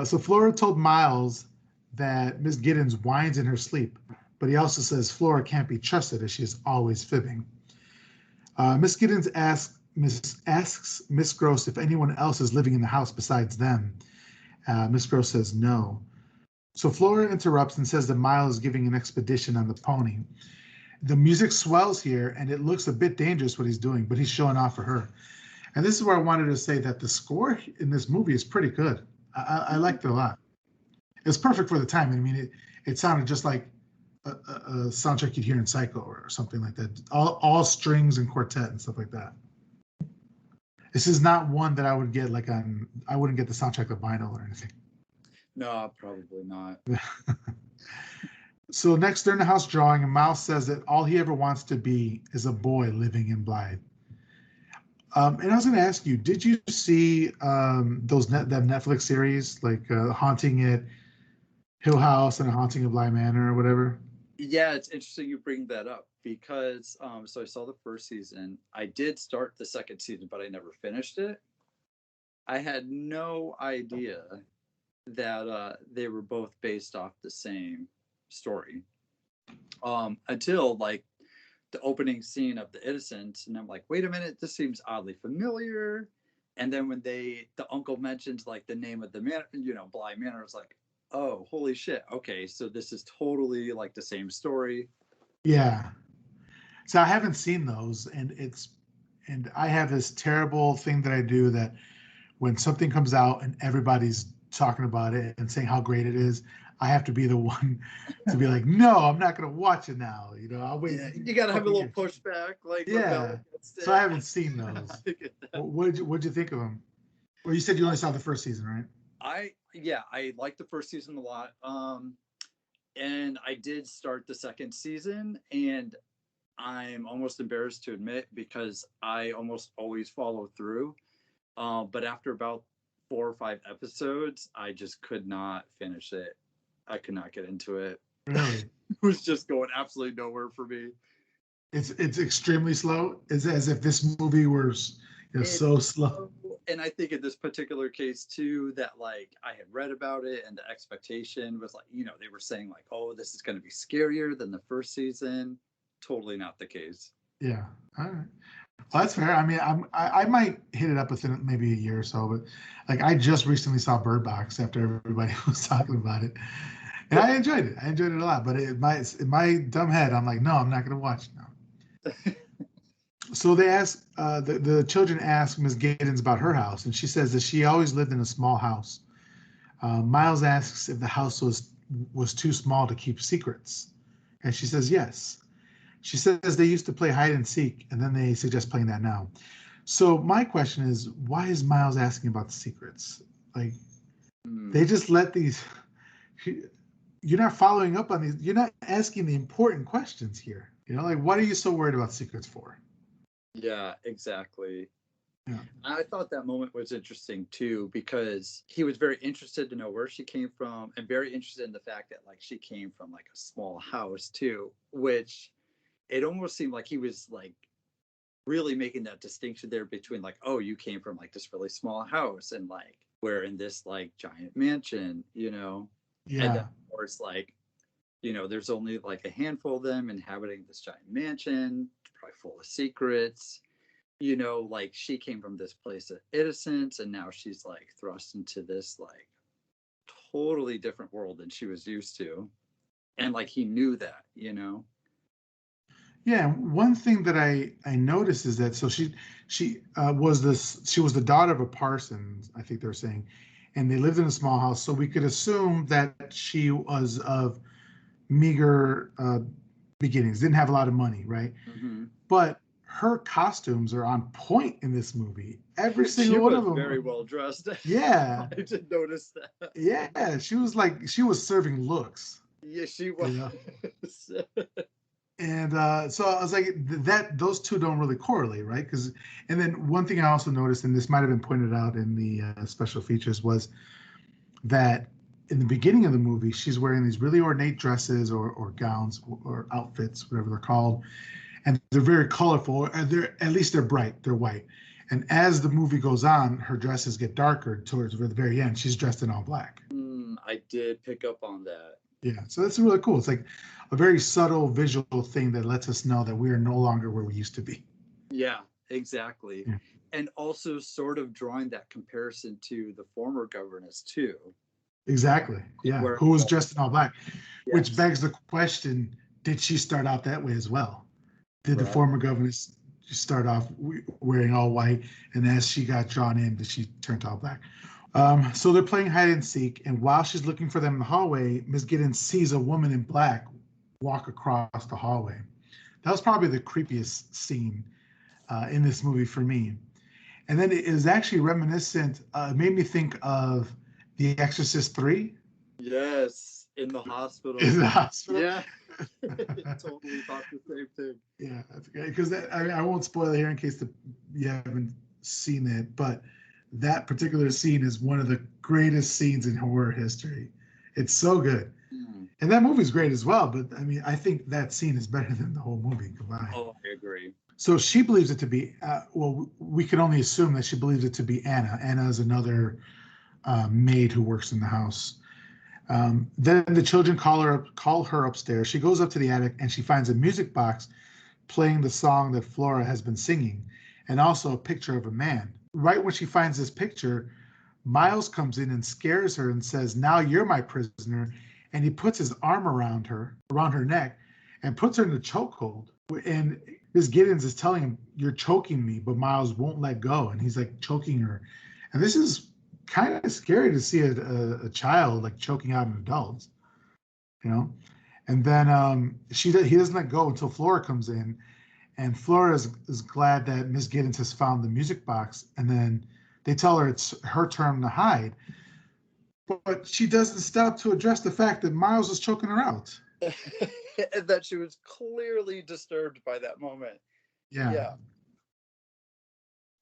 So Flora told Miles that Miss Giddens whines in her sleep, but he also says Flora can't be trusted as she is always fibbing. Miss Giddens asks Miss Gross if anyone else is living in the house besides them. Miss Gross says no. So Flora interrupts and says that Miles is giving an expedition on the pony. The music swells here, and it looks a bit dangerous what he's doing, but he's showing off for her. And this is where I wanted to say that the score in this movie is pretty good. I liked it a lot. It's perfect for the time. I mean, it sounded just like a soundtrack you'd hear in Psycho or something like that. All strings and quartet and stuff like that. This is not one that I would get like on. I wouldn't get the soundtrack of vinyl or anything. No, probably not. So next, they're in the house drawing, and Miles says that all he ever wants to be is a boy living in Blythe. And I was going to ask you, did you see that Netflix series, like Haunting at Hill House and Haunting of Bly Manor or whatever? Yeah, it's interesting you bring that up because so I saw the first season. I did start the second season, but I never finished it. I had no idea that they were both based off the same story until like the opening scene of The Innocents, and I'm like, wait a minute, this seems oddly familiar. And then when the uncle mentions like the name of the man, Bly Manor, I was like, oh, holy shit, okay, so this is totally like the same story. Yeah. So I haven't seen those, and I have this terrible thing that I do that when something comes out and everybody's talking about it and saying how great it is, I have to be the one to be like, no, I'm not going to watch it now. I'll wait. Yeah, you got to have a little pushback. Like, yeah. So I haven't seen those. What'd you think of them? Well, you said you only saw the first season, right? I liked the first season a lot. And I did start the second season, and I'm almost embarrassed to admit because I almost always follow through. But after about 4 or 5 episodes, I just could not finish it. I could not get into it. Really? It was just going absolutely nowhere for me. It's extremely slow. It's as if this movie were so slow. And I think in this particular case too, that like I had read about it and the expectation was like, they were saying like, oh, this is going to be scarier than the first season. Totally not the case. Yeah. All right. Well, that's fair. I mean, I might hit it up within maybe a year or so, but like I just recently saw Bird Box after everybody was talking about it, and I enjoyed it. I enjoyed it a lot. But in my dumb head, I'm like, no, I'm not going to watch it now. So they ask the children ask Ms. Giddens about her house, and she says that she always lived in a small house. Miles asks if the house was too small to keep secrets, and she says yes. She says they used to play hide and seek, and then they suggest playing that now. So my question is, why is Miles asking about the secrets? Like, they just let these. You're not following up on these. You're not asking the important questions here. Like, what are you so worried about secrets for? Yeah, exactly. Yeah. I thought that moment was interesting too, because he was very interested to know where she came from and very interested in the fact that like she came from like a small house too, which it almost seemed like he was like really making that distinction there between like, oh, you came from like this really small house and like we're in this like giant mansion, Yeah. And then of course like, there's only like a handful of them inhabiting this giant mansion, probably full of secrets. Like she came from this place of innocence and now she's like thrust into this like totally different world than she was used to. And like he knew that. Yeah, one thing that I noticed is that she was the daughter of a parson, I think they're saying, and they lived in a small house, so we could assume that she was of meager beginnings, didn't have a lot of money, right? Mm-hmm. But her costumes are on point in this movie. Every single one of them. Very well dressed. Yeah. I did notice that. Yeah, she was serving looks. Yeah, she was. And so I was like, those two don't really correlate, right? And then one thing I also noticed, and this might have been pointed out in the special features, was that in the beginning of the movie, she's wearing these really ornate dresses or gowns or outfits, whatever they're called, and they're very colorful. And they're at least they're bright, they're white. And as the movie goes on, her dresses get darker towards the very end. She's dressed in all black. I did pick up on that. Yeah, so that's really cool. It's like a very subtle visual thing that lets us know that we are no longer where we used to be. Yeah, exactly. Yeah. And also sort of drawing that comparison to the former governess too. Exactly. Yeah. Where, Who was dressed in all black, yes. which begs the question: did she start out that way as well? Did the former governess start off wearing all white, and as she got drawn in, did she turn to all black? So they're playing hide and seek, and while she's looking for them in the hallway, Miss Giddens sees a woman in black walk across the hallway. That was probably the creepiest scene in this movie for me. And then it is actually reminiscent. It made me think of The Exorcist 3. Yes, in the hospital. In the hospital. Yeah, totally thought the same thing. Yeah, that's great. Because I won't spoil it here in case you haven't seen it, but that particular scene is one of the greatest scenes in horror history. It's so good. And that movie's great as well, but I mean, I think that scene is better than the whole movie combined. Oh, I agree. So she believes it to be, well, we can only assume that she believes it to be Anna. Anna is another maid who works in the house. Then the children call her upstairs. She goes up to the attic and she finds a music box playing the song that Flora has been singing, and also a picture of a man. Right when she finds this picture, Miles comes in and scares her and says, "Now you're my prisoner." And he puts his arm around her neck, and puts her in a chokehold. And Miss Giddens is telling him, "You're choking me," but Miles won't let go, and he's like choking her. And this is kind of scary to see a child like choking out an adult, you know. And then he doesn't let go until Flora comes in, and Flora is glad that Miss Giddens has found the music box, and then they tell her it's her turn to hide. But she doesn't stop to address the fact that Miles is choking her out. And that she was clearly disturbed by that moment. Yeah.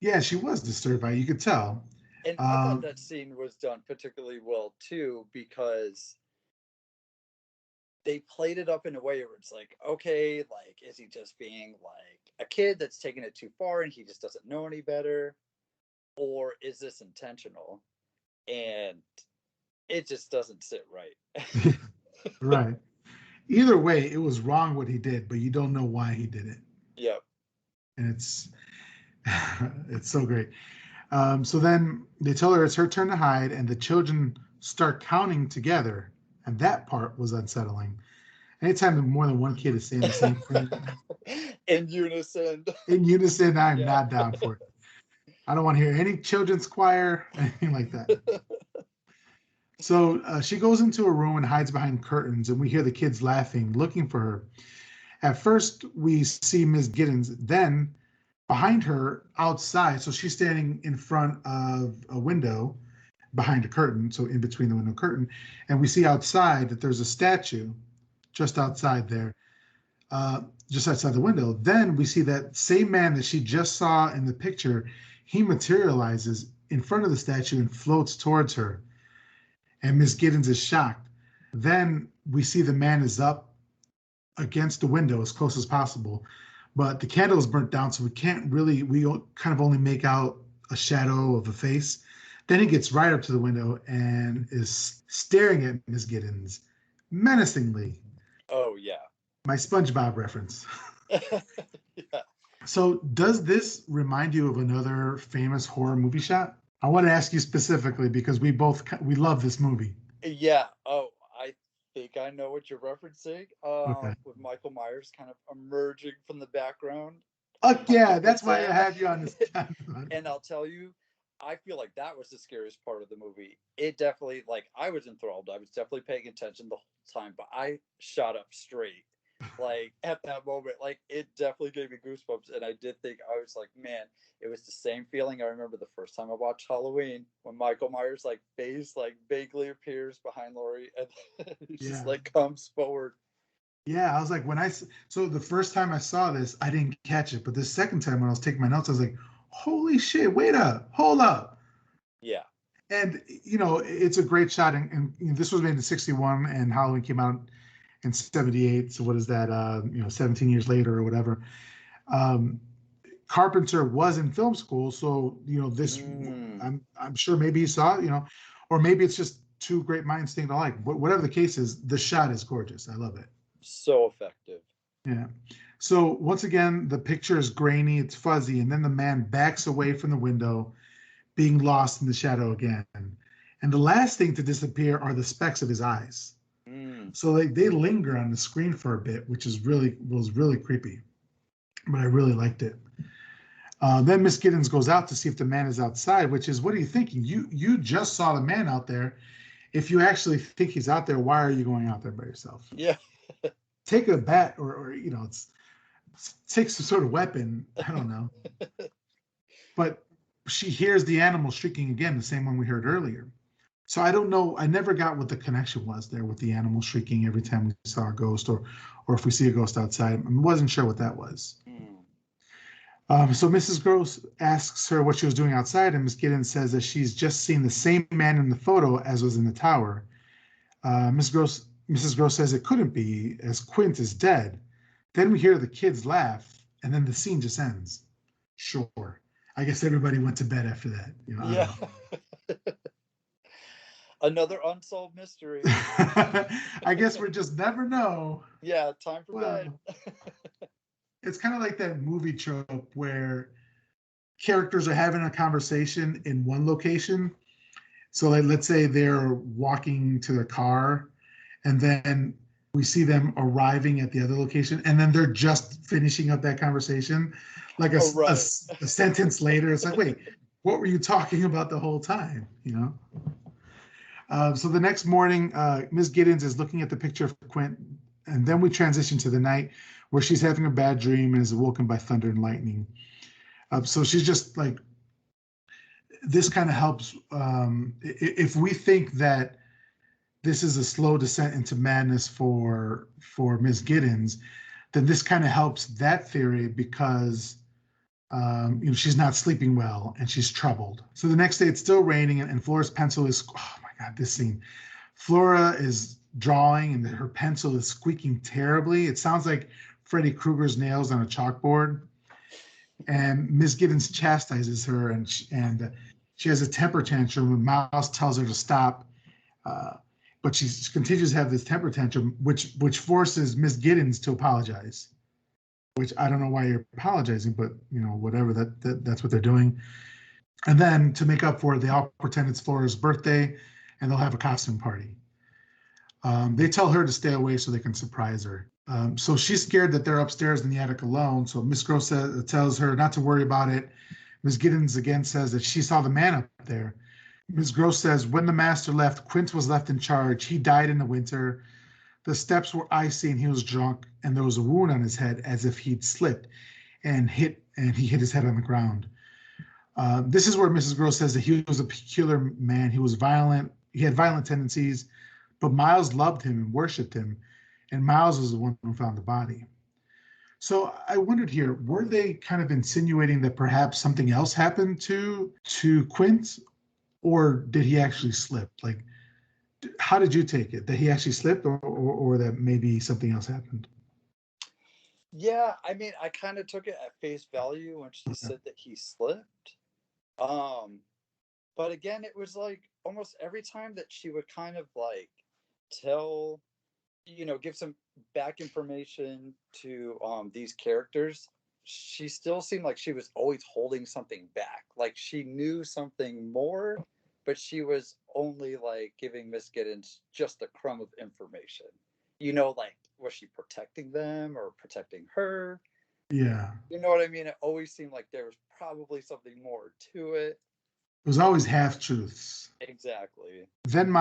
Yeah, she was disturbed by it. You could tell. And I thought that scene was done particularly well too, because they played it up in a way where it's like, okay, like, is he just being like a kid that's taking it too far and he just doesn't know any better? Or is this intentional? And it just doesn't sit right. Right. Either way, it was wrong what he did, but you don't know why he did it. Yep. And it's so great. So then they tell her it's her turn to hide, and the children start counting together, and that part was unsettling. Anytime more than one kid is saying the same thing in unison, I'm not down for it. I don't want to hear any children's choir, anything like that. So she goes into a room and hides behind curtains, and we hear the kids laughing, looking for her. At first, we see Ms. Giddens. Then, behind her, outside, so she's standing in front of a window, behind a curtain, so in between the window curtain, and we see outside that there's a statue just outside there, just outside the window. Then we see that same man that she just saw in the picture, he materializes in front of the statue and floats towards her. And Miss Giddens is shocked. Then we see the man is up against the window as close as possible, but the candle is burnt down, so we kind of only make out a shadow of a face. Then he gets right up to the window and is staring at Miss Giddens menacingly. Oh, yeah. My SpongeBob reference. Yeah. So does this remind you of another famous horror movie shot? I want to ask you specifically because we love this movie. Yeah. Oh, I think I know what you're referencing. Okay. With Michael Myers kind of emerging from the background. Yeah, that's why I have you on this. And I'll tell you, I feel like that was the scariest part of the movie. It definitely, like, I was enthralled. I was definitely paying attention the whole time, but I shot up straight. Like, at that moment, like, it definitely gave me goosebumps. And I did think, I was like, man, it was the same feeling I remember the first time I watched Halloween, when Michael Myers, like, face, like, vaguely appears behind Laurie and he just, like, comes forward. Yeah, I was like, so the first time I saw this, I didn't catch it. But the second time when I was taking my notes, I was like, holy shit, hold up. Yeah. And it's a great shot, and this was made in '61, and Halloween came out in '78. So what is that? 17 years later or whatever. Um, Carpenter was in film school, so this. I'm sure maybe he saw it, or maybe it's just two great minds thinking alike. But whatever the case is, the shot is gorgeous. I love it. So effective. Yeah. So once again, the picture is grainy, it's fuzzy, and then the man backs away from the window, being lost in the shadow again. And the last thing to disappear are the specks of his eyes. So they linger on the screen for a bit, which was really creepy. But I really liked it. Then Miss Giddens goes out to see if the man is outside, which is, what are you thinking? You just saw the man out there. If you actually think he's out there, why are you going out there by yourself? Yeah. Take a bat or take some sort of weapon. I don't know. But she hears the animal shrieking again, the same one we heard earlier. So I don't know. I never got what the connection was there with the animal shrieking every time we saw a ghost, or if we see a ghost outside. I wasn't sure what that was. So Mrs. Gross asks her what she was doing outside, and Miss Giddens says that she's just seen the same man in the photo as was in the tower. Mrs. Gross says it couldn't be, as Quint is dead. Then we hear the kids laugh, and then the scene just ends. Sure. I guess everybody went to bed after that. Yeah. Another unsolved mystery. I guess we just never know. Yeah, time for bed. It's kind of like that movie trope where characters are having a conversation in one location. So let's say they're walking to their car, and then we see them arriving at the other location, and then they're just finishing up that conversation. Like a sentence later, it's like, wait, what were you talking about the whole time? So the next morning, Ms. Giddens is looking at the picture of Quint, and then we transition to the night where she's having a bad dream and is awoken by thunder and lightning. So she's just like, this kind of helps. If we think that this is a slow descent into madness for Ms. Giddens, then this kind of helps that theory because she's not sleeping well and she's troubled. So the next day it's still raining, and Flora's pencil is, oh my God, this scene. Flora is drawing and her pencil is squeaking terribly. It sounds like Freddy Krueger's nails on a chalkboard. And Ms. Giddens chastises her, and she has a temper tantrum, and Miles tells her to stop. But she continues to have this temper tantrum, which forces Ms. Giddens to apologize. Which I don't know why you're apologizing, but whatever, that's what they're doing. And then to make up for it, they all pretend it's Flora's birthday, and they'll have a costume party. They tell her to stay away so they can surprise her. So she's scared that they're upstairs in the attic alone. So Miss Gross tells her not to worry about it. Ms. Giddens again says that she saw the man up there. Ms. Gross says, when the master left, Quint was left in charge. He died in the winter. The steps were icy and he was drunk, and there was a wound on his head as if he'd slipped and he hit his head on the ground. This is where Mrs. Gross says that he was a peculiar man. He was violent. He had violent tendencies, but Miles loved him and worshipped him, and Miles was the one who found the body. So I wondered here, were they kind of insinuating that perhaps something else happened to Quint, or did he actually slip? Like, how did you take it? That he actually slipped, or that maybe something else happened? Yeah, I mean, I kind of took it at face value when she said that he slipped. But again, it was like almost every time that she would kind of like tell, give some back information to these characters, she still seemed like she was always holding something back. Like she knew something more, but she was only like giving Miss Giddens just a crumb of information. Like, was she protecting them or protecting her? Yeah. You know what I mean? It always seemed like there was probably something more to it. It was always half truths. Exactly. Then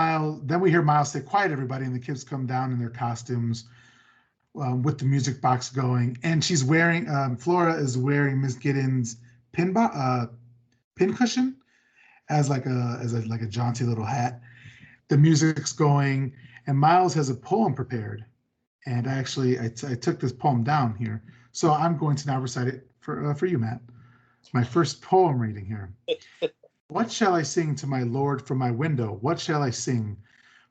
we hear Miles say, "Quiet, everybody," and the kids come down in their costumes with the music box going, and she's wearing. Flora is wearing Miss Giddens' pin cushion as like a jaunty little hat. The music's going, and Miles has a poem prepared, and I took this poem down here, so I'm going to now recite it for you, Matt. It's my first poem reading here. What shall I sing to my Lord from my window? What shall I sing?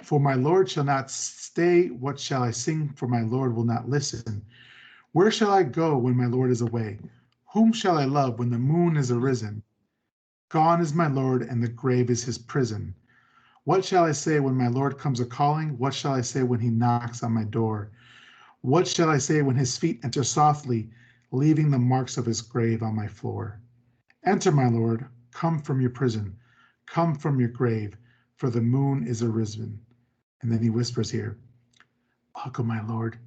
For my Lord shall not stay. What shall I sing? For my Lord will not listen. Where shall I go when my Lord is away? Whom shall I love when the moon is arisen? Gone is my Lord, and the grave is his prison. What shall I say when my Lord comes a calling? What shall I say when he knocks on my door? What shall I say when his feet enter softly, leaving the marks of his grave on my floor? Enter, my Lord, come from your prison, come from your grave, for the moon is arisen. And then he whispers here, welcome, my Lord.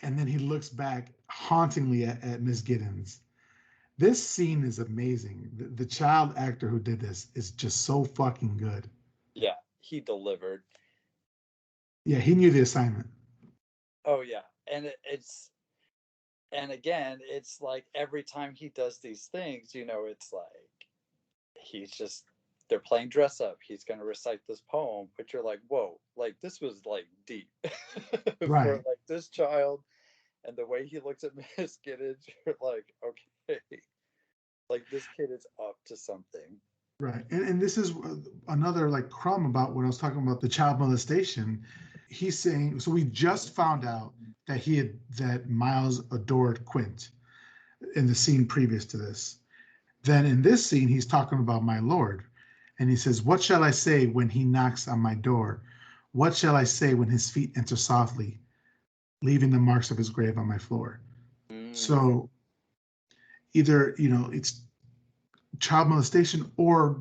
And then he looks back hauntingly at Miss Giddens. This scene is amazing. The child actor who did this is just so fucking good. Yeah, he delivered. Yeah, he knew the assignment. Oh yeah, and and again, it's like every time he does these things, it's like they're playing dress up. He's going to recite this poem, but you're like, whoa, like this was like deep for Right. like this child, and the way he looks at Miss Giddens, you're like, okay, like this kid is up to something. Right. And this is another like crumb about when I was talking about the child molestation. He's saying, so we just found out that Miles adored Quint in the scene previous to this. Then in this scene, he's talking about my Lord. And he says, what shall I say when he knocks on my door? What shall I say when his feet enter softly, leaving the marks of his grave on my floor? So either, it's child molestation, or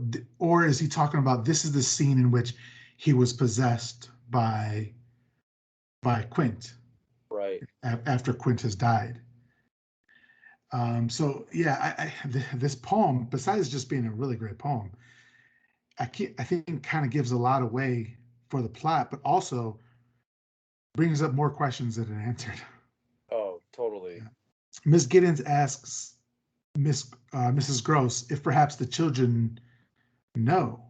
is he talking about this is the scene in which he was possessed by Quint, Right. After Quint has died. So yeah, this poem, besides just being a really great poem, I think kind of gives a lot away for the plot, but also brings up more questions than it answered. Oh, totally. Yeah. Miss Giddens asks Mrs. Gross if perhaps the children know.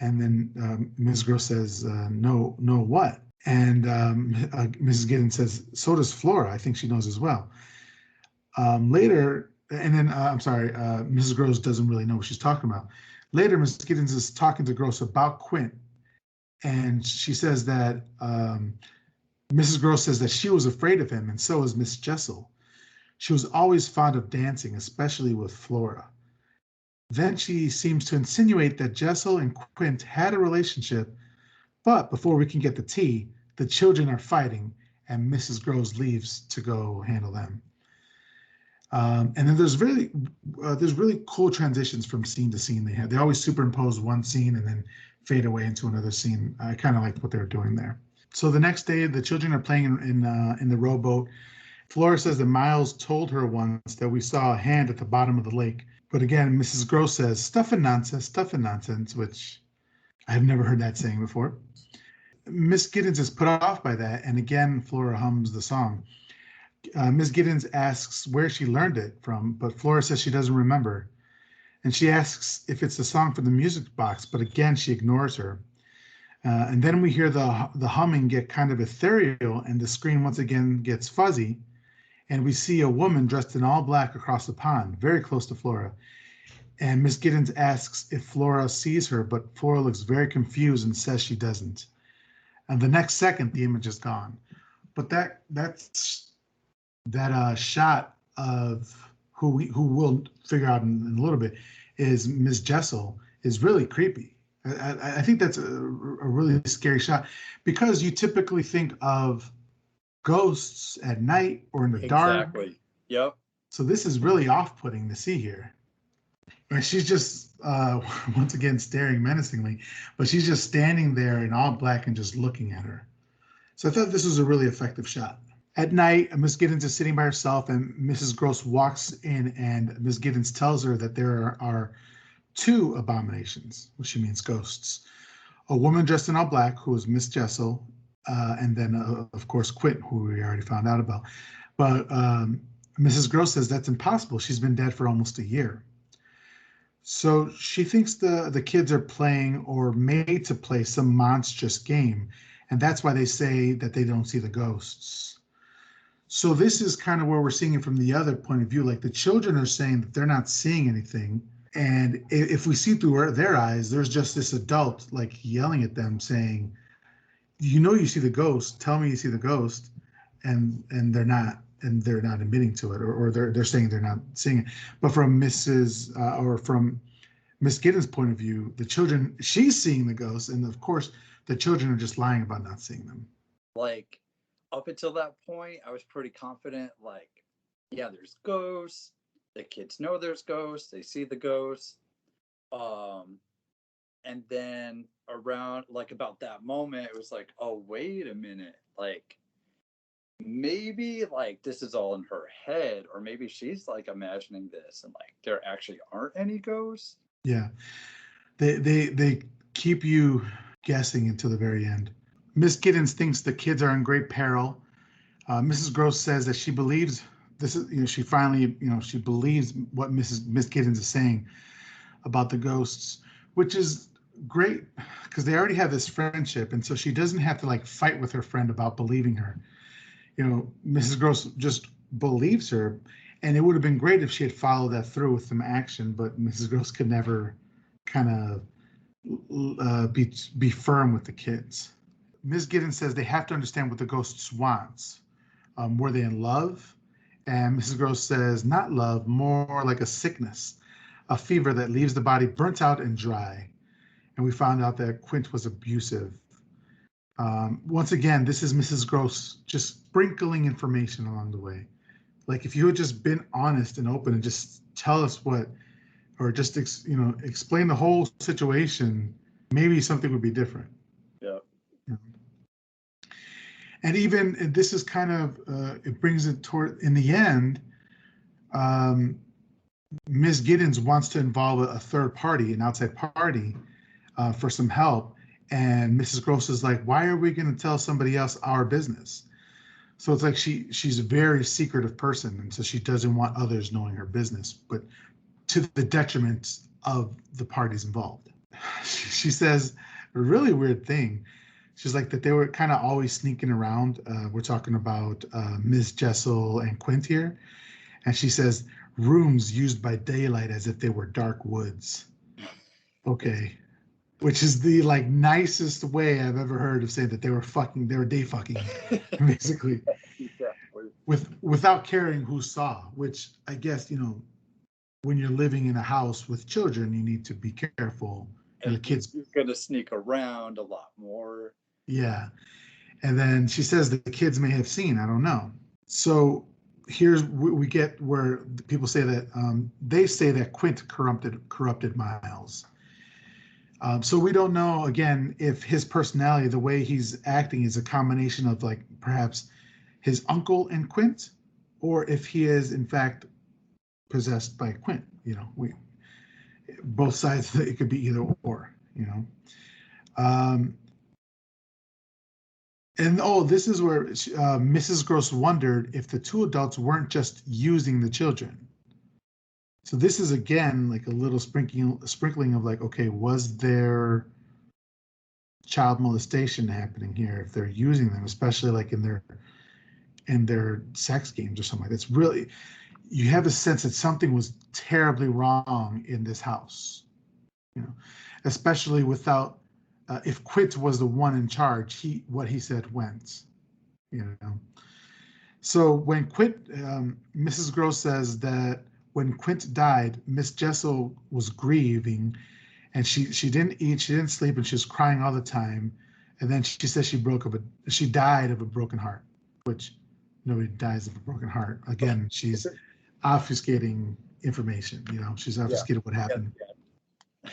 And then Ms. Gross says, no, what? And Mrs. Giddens says, so does Flora. I think she knows as well. Later, and then, I'm sorry, Mrs. Gross doesn't really know what she's talking about. Later, Mrs. Giddens is talking to Gross about Quint. And she says that Mrs. Gross says that she was afraid of him, and so is Miss Jessel. She was always fond of dancing, especially with Flora. Then she seems to insinuate that Jessel and Quint had a relationship, but before we can get the tea, the children are fighting, and Mrs. Groves leaves to go handle them. And then there's really cool transitions from scene to scene. They always superimpose one scene and then fade away into another scene. I kind of liked what they were doing there. So the next day, the children are playing in the rowboat. Flora says that Miles told her once that we saw a hand at the bottom of the lake. But again, Mrs. Gross says, stuff and nonsense, which I've never heard that saying before. Miss Giddens is put off by that, and again, Flora hums the song. Miss Giddens asks where she learned it from, but Flora says she doesn't remember. And she asks if it's the song from the music box, but again, she ignores her. And then we hear the humming get kind of ethereal, and the screen once again gets fuzzy. And we see a woman dressed in all black across the pond, very close to Flora. And Miss Giddens asks if Flora sees her, but Flora looks very confused and says she doesn't. And the next second, the image is gone. But that shot of who we'll figure out in a little bit is Miss Jessel is really creepy. I think that's a really scary shot because you typically think of ghosts at night or in the dark. Exactly. Yep. So this is really off-putting to see here. And she's just once again staring menacingly, but she's just standing there in all black and just looking at her. So I thought this was a really effective shot. At night, Miss Giddens is sitting by herself, and Mrs. Gross walks in, and Miss Giddens tells her that there are two abominations, which she means ghosts. A woman dressed in all black, who is Miss Jessel, and then, of course, Quint, who we already found out about. But Mrs. Gross says that's impossible. She's been dead for almost a year. So she thinks the kids are playing or made to play some monstrous game, and that's why they say that they don't see the ghosts. So this is kind of where we're seeing it from the other point of view. Like the children are saying that they're not seeing anything. And if we see through their eyes, there's just this adult like yelling at them saying, you know, you see the ghost, tell me you see the ghost. And they're not admitting to it, or they're saying they're not seeing it. But from or from Miss Giddens' point of view, the children, she's seeing the ghosts, and of course the children are just lying about not seeing them. Like up until that point, I was pretty confident. Like, yeah, there's ghosts. The kids know there's ghosts. They see the ghosts. And then around like about that moment, it was like, oh, wait a minute. Like maybe like this is all in her head, or maybe she's like imagining this and like there actually aren't any ghosts. Yeah, they keep you guessing until the very end. Miss Giddens thinks the kids are in great peril. Mrs. Gross says that she believes this is, she finally, she believes what Miss Giddens is saying about the ghosts, which is great because they already have this friendship, and so she doesn't have to like fight with her friend about believing her. Mrs. Gross just believes her, and it would have been great if she had followed that through with some action, but Mrs. Gross could never kind of be firm with the kids. Ms. Giddens says they have to understand what the ghosts wants. Were they in love? And Mrs. Gross says, not love, more like a sickness, a fever that leaves the body burnt out and dry. And we found out that Quint was abusive. Once again, this is Mrs. Gross just sprinkling information along the way. Like if you had just been honest and open and just tell us or just explain the whole situation, maybe something would be different. Yeah. And even this is kind of it brings it toward in the end. Ms. Giddens wants to involve a third party, an outside party, for some help. And Mrs. Gross is like, why are we going to tell somebody else our business? So it's like she's a very secretive person, and so she doesn't want others knowing her business, but to the detriment of the parties involved. She says a really weird thing. She's like that they were kind of always sneaking around. We're talking about Ms. Jessel and Quint here. And she says, rooms used by daylight as if they were dark woods. Okay. Which is the like nicest way I've ever heard of saying that they were day fucking, basically. Yeah. Without caring who saw, which I guess, when you're living in a house with children, you need to be careful. And the kids are going to sneak around a lot more. Yeah. And then she says the kids may have seen, I don't know. So here's we get where people say that they say that Quint corrupted Miles. So we don't know, again, if his personality, the way he's acting, is a combination of like perhaps his uncle and Quint, or if he is in fact possessed by Quint. Both sides, it could be either or. And this is where Mrs. Gross wondered if the two adults weren't just using the children. So this is again like a little sprinkling of like, okay, was there child molestation happening here if they're using them, especially like in their sex games or something like that? It's really, you have a sense that something was terribly wrong in this house, especially without. If Quint was the one in charge, what he said went, So when Mrs. Gross says that when Quint died, Miss Jessel was grieving, and she didn't eat, she didn't sleep, and she was crying all the time. And then she says she died of a broken heart, which nobody dies of a broken heart. Again, she's obfuscating information. She's obfuscated what happened. Yeah.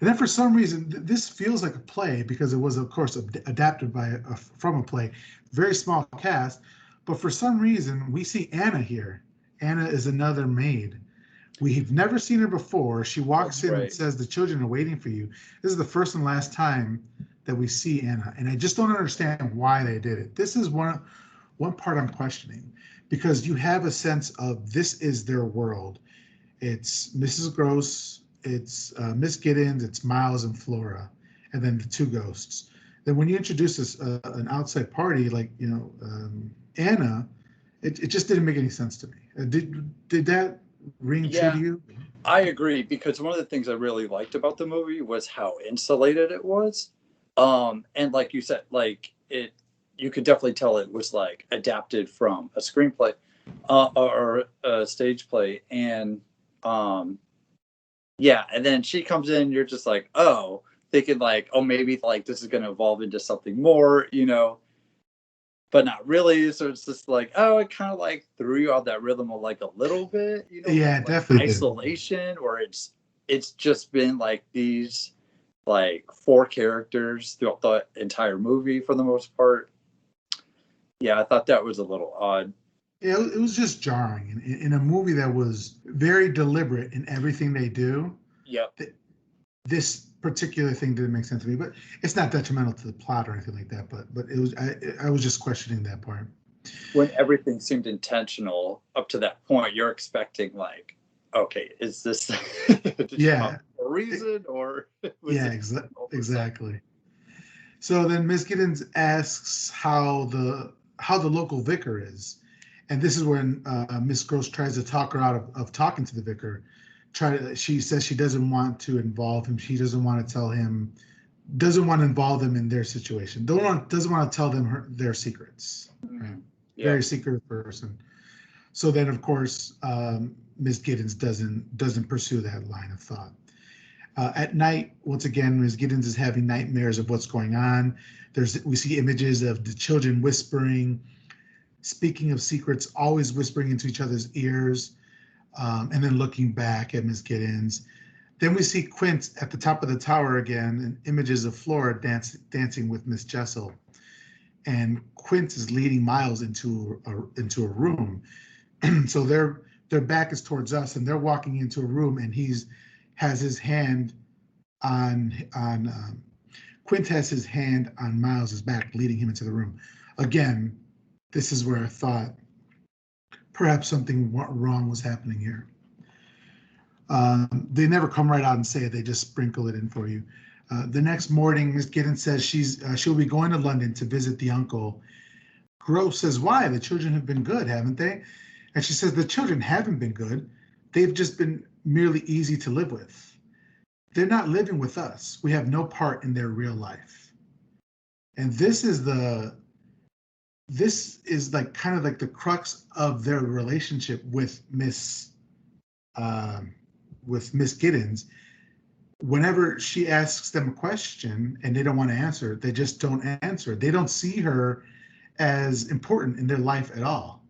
And then for some reason, this feels like a play because it was, of course, adapted from a play. Very small cast, but for some reason, we see Anna here. Anna is another maid. We've never seen her before. She walks in and says, the children are waiting for you. This is the first and last time that we see Anna. And I just don't understand why they did it. This is one part I'm questioning, because you have a sense of this is their world. It's Mrs. Gross, it's Miss Giddens, it's Miles and Flora, and then the two ghosts. Then when you introduce an outside party like Anna, It just didn't make any sense to me. Did that ring true to Yeah, you? I agree because one of the things I really liked about the movie was how insulated it was. And like you said, like it, you could definitely tell it was like adapted from a screenplay, or a stage play. And um, yeah, and then she comes in, you're just like, oh, thinking like, oh, maybe like this is going to evolve into something more, but not really. So it's just like, oh, it kind of like threw you out that rhythm of like a little bit, that Yeah, it like definitely did. isolation, or it's just been like these like four characters throughout the entire movie for the most part. Yeah, I thought that was a little odd. It was just jarring in a movie that was very deliberate in everything they do. Yep. This particular thing didn't make sense to me, but it's not detrimental to the plot or anything like that. But it was I was just questioning that part. When everything seemed intentional up to that point, you're expecting like, okay, is this did she pop Yeah, for a reason, or was yeah, it oversight? exactly. So then Miss Giddens asks how the local vicar is, and this is when Miss Gross tries to talk her out of talking to the vicar. She says she doesn't want to involve him. She doesn't want to tell him, doesn't want to involve them in their situation. Doesn't want to tell them their secrets. Right? Mm, Very yep. secretive person. So then, of course, Miss Giddens doesn't pursue that line of thought. At night, once again, Ms. Giddens is having nightmares of what's going on. We see images of the children whispering, speaking of secrets, always whispering into each other's ears, and then looking back at Ms. Giddens. Then we see Quint at the top of the tower again, and images of Flora dancing with Miss Jessel. And Quint is leading Miles into a room. So their back is towards us, and they're walking into a room, and he's has his hand on Quint has his hand on Miles's back, leading him into the room. Again, this is where I thought perhaps something wrong was happening here. They never come right out and say it; they just sprinkle it in for you. The next morning, Miss Giddens says she'll be going to London to visit the uncle. Grove says, "Why? The children have been good, haven't they?" And she says, "The children haven't been good. They've just been merely easy to live with. They're not living with us. We have no part in their real life." And this is like kind of like the crux of their relationship um, with Miss Giddens. Whenever she asks them a question and they don't want to answer, they just don't answer. They don't see her as important in their life at all,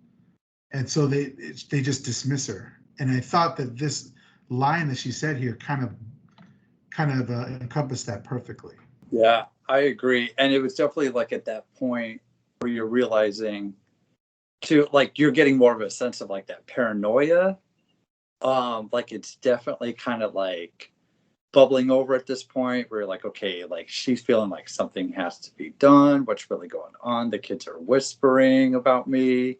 and so they just dismiss her. And I thought that this line that she said here kind of encompassed that perfectly. Yeah, I agree. And it was definitely like at that point where you're realizing to like you're getting more of a sense of like that paranoia. Like it's definitely kind of like bubbling over at this point where you're like, okay, like she's feeling like something has to be done. What's really going on? The kids are whispering about me,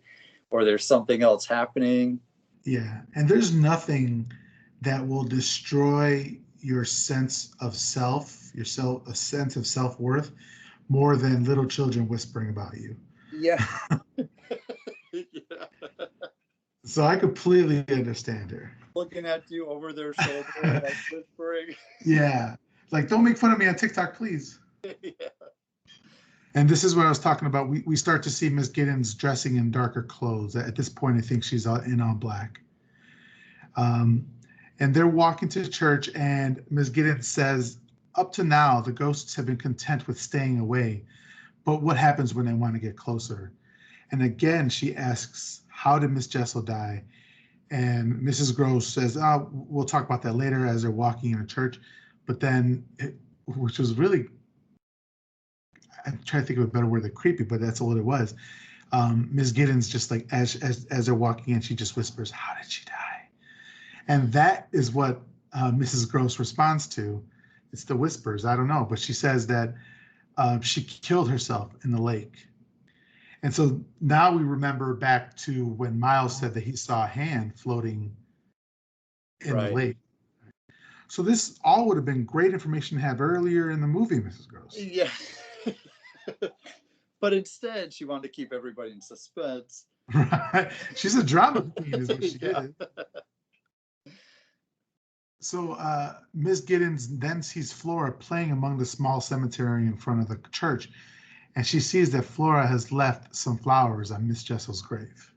or there's something else happening. Yeah, and there's nothing that will destroy a sense of self-worth more than little children whispering about you. Yeah. Yeah. So I completely understand her. Looking at you over their shoulder, like whispering. Yeah, like don't make fun of me on TikTok, please. Yeah. And this is what I was talking about. We start to see Miss Giddens dressing in darker clothes. At this point, I think she's in all black. Um, and they're walking to church, and Ms. Giddens says, "Up to now, the ghosts have been content with staying away. But what happens when they want to get closer?" And again, she asks, "How did Miss Jessel die?" And Mrs. Gross says, "Oh, we'll talk about that later," as they're walking in a church. But then, which was really, I'm trying to think of a better word than creepy, but that's what it was. Ms. Giddens just like as they're walking in, she just whispers, "How did she die?" And that is what Mrs. Gross responds to. It's the whispers. I don't know, but she says that she killed herself in the lake. And so now we remember back to when Miles said that he saw a hand floating in the Right. lake. So this all would have been great information to have earlier in the movie, Mrs. Gross. Yeah. But instead, she wanted to keep everybody in suspense. Right. She's a drama queen, is what she Yeah. is. So Miss Giddens then sees Flora playing among the small cemetery in front of the church, and she sees that Flora has left some flowers on Miss Jessel's grave.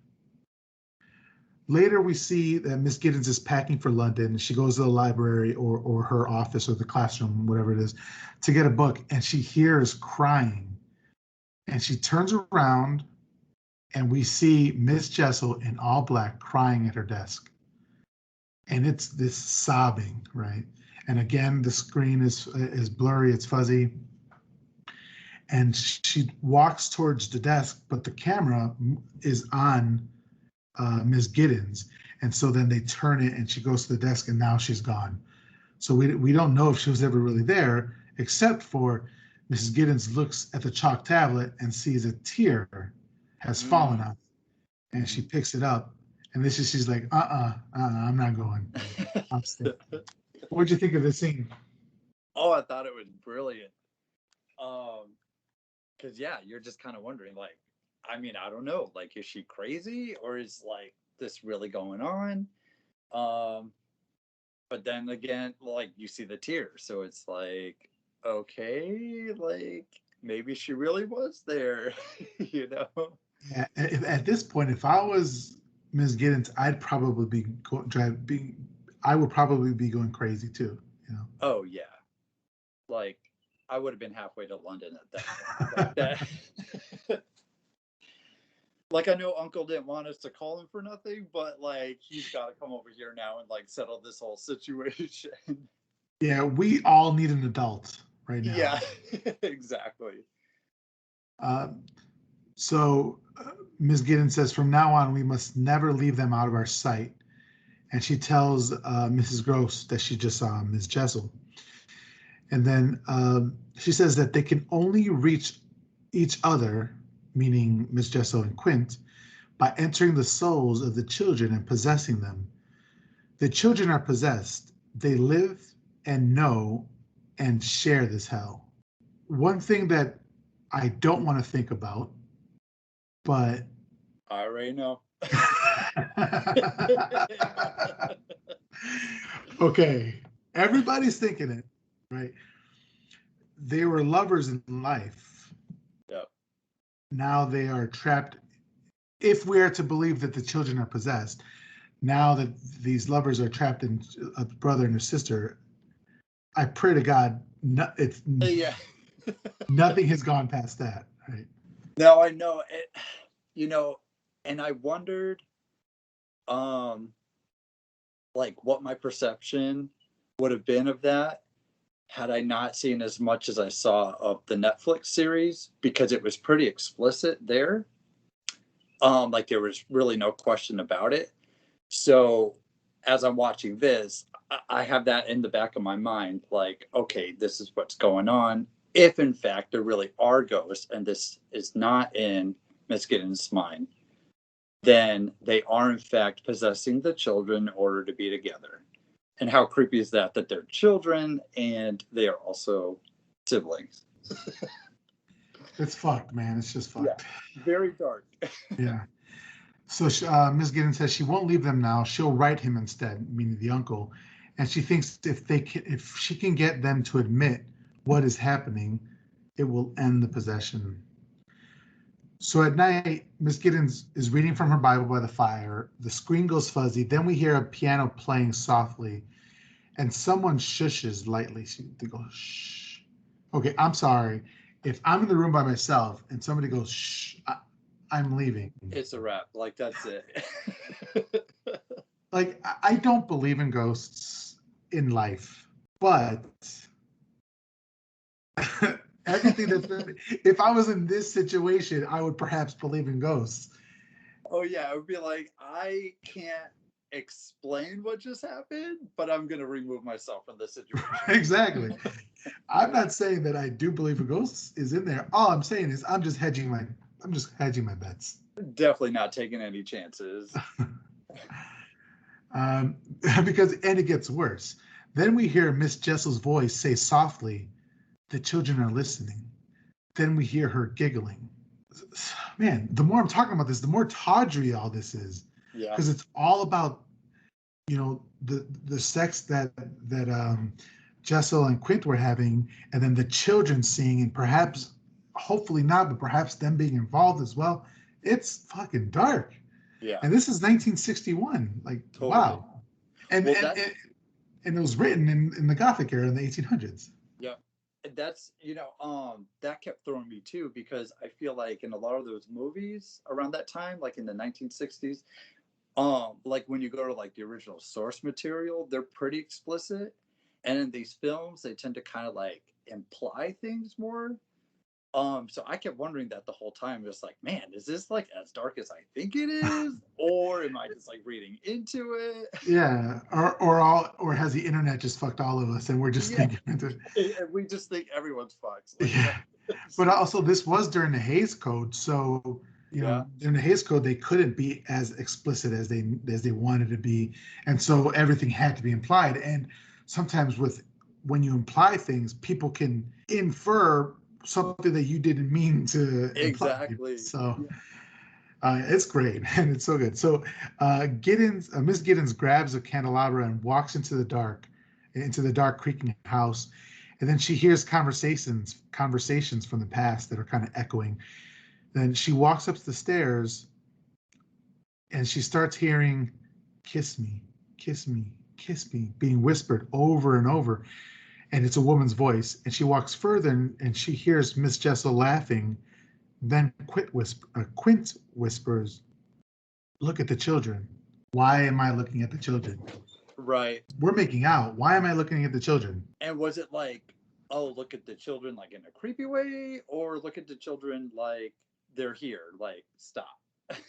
Later, we see that Miss Giddens is packing for London. She goes to the library or her office or the classroom, whatever it is, to get a book, and she hears crying. And she turns around, and we see Miss Jessel in all black crying at her desk. And it's this sobbing, right? And again, the screen is blurry, it's fuzzy. And she walks towards the desk, but the camera is on Ms. Giddens. And so then they turn it and she goes to the desk and now she's gone. So we don't know if she was ever really there, except for Mrs. Giddens looks at the chalk tablet and sees a tear has fallen on it. And she picks it up. And this is, she's like, I'm not going. I'm staying. What'd you think of this scene? Oh, I thought it was brilliant. Because yeah, you're just kind of wondering, like, I mean, I don't know, like, is she crazy or is like this really going on? But then again, like, you see the tears, so it's like, okay, like maybe she really was there, you know? Yeah, at this point, if I was Ms. Giddens, I'd probably I would probably be going crazy too, you know. Oh yeah, like I would have been halfway to London at that point. Like that. Like I know Uncle didn't want us to call him for nothing, but like he's got to come over here now and like settle this whole situation. Yeah, we all need an adult right now. Yeah, exactly. Um, so Ms. Giddens says, from now on, we must never leave them out of our sight. And she tells Mrs. Gross that she just saw Ms. Jessel. And then she says that they can only reach each other, meaning Miss Jessel and Quint, by entering the souls of the children and possessing them. The children are possessed. They live and know and share this hell. One thing that I don't want to think about, but I already know. okay, everybody's thinking it, right? They were lovers in life. Yep. Now they are trapped. If we are to believe that the children are possessed, now that these lovers are trapped in a brother and a sister, I pray to God, it's Yeah. nothing has gone past that, right? No, I know it. You know, and I wondered, like what my perception would have been of that had I not seen as much as I saw of the Netflix series because it was pretty explicit there. Like there was really no question about it. So as I'm watching this, I have that in the back of my mind, like, okay, this is what's going on. If in fact there really are ghosts and this is not in Miss Giddens' mind, then they are in fact possessing the children in order to be together. And how creepy is that they're children and they are also siblings? It's fucked, man. It's just fucked. Yeah, very dark. Yeah. So Ms. Giddens says she won't leave them now. She'll write him instead, meaning the uncle. And she thinks if she can get them to admit what is happening, it will end the possession. So at night, Miss Giddens is reading from her Bible by the fire. The screen goes fuzzy. Then we hear a piano playing softly, and someone shushes lightly. They go, shh. Okay, I'm sorry. If I'm in the room by myself and somebody goes, shh, I'm leaving. It's a wrap. Like, that's it. Like, I don't believe in ghosts in life, but everything that's been, if I was in this situation, I would perhaps believe in ghosts. Oh, yeah. It would be like, I can't explain what just happened, but I'm going to remove myself from this situation. Exactly. I'm not saying that I do believe a ghost is in there. All I'm saying is I'm just hedging my bets. Definitely not taking any chances. Because it gets worse. Then we hear Miss Jessel's voice say softly, "The children are listening." Then we hear her giggling. man, the more I'm talking about this, the more tawdry all this is, Yeah. because it's all about, the sex that Jessel and Quint were having, and then the children seeing, and perhaps, hopefully not, but perhaps them being involved as well. It's fucking dark, Yeah. and this is 1961. Like, Totally. wow, and Well, and that's and, and it was written in the Gothic era in the 1800s. yeah. And that's that kept throwing me too because I feel like in a lot of those movies around that time, like in the 1960s, like when you go to like the original source material, they're pretty explicit, and in these films, they tend to kind of like imply things more. So I kept wondering that the whole time, just like, man, is this like as dark as I think it is, or am I just like reading into it? Yeah, or has the internet just fucked all of us, and we're just Yeah, thinking into. and we just think everyone's fucked. Like, Yeah, but also this was during the Hays Code, so yeah, during the Hays Code they couldn't be as explicit as they wanted to be, and so everything had to be implied. And sometimes when you imply things, people can infer something that you didn't mean to imply. exactly. So it's great, and it's so good. So Miss Giddens grabs a candelabra and walks into the dark creaking house, and then she hears conversations from the past that are kind of echoing. Then she walks up the stairs, and she starts hearing, "Kiss me, kiss me, kiss me," being whispered over and over, and it's a woman's voice. And she walks further, and she hears Miss Jessel laughing. Then Quint whispers, "Look at the children. Why am I looking at the children? Right. We're making out. Why am I looking at the children?" And was it like, oh, look at the children like in a creepy way, or look at the children like they're here, like stop?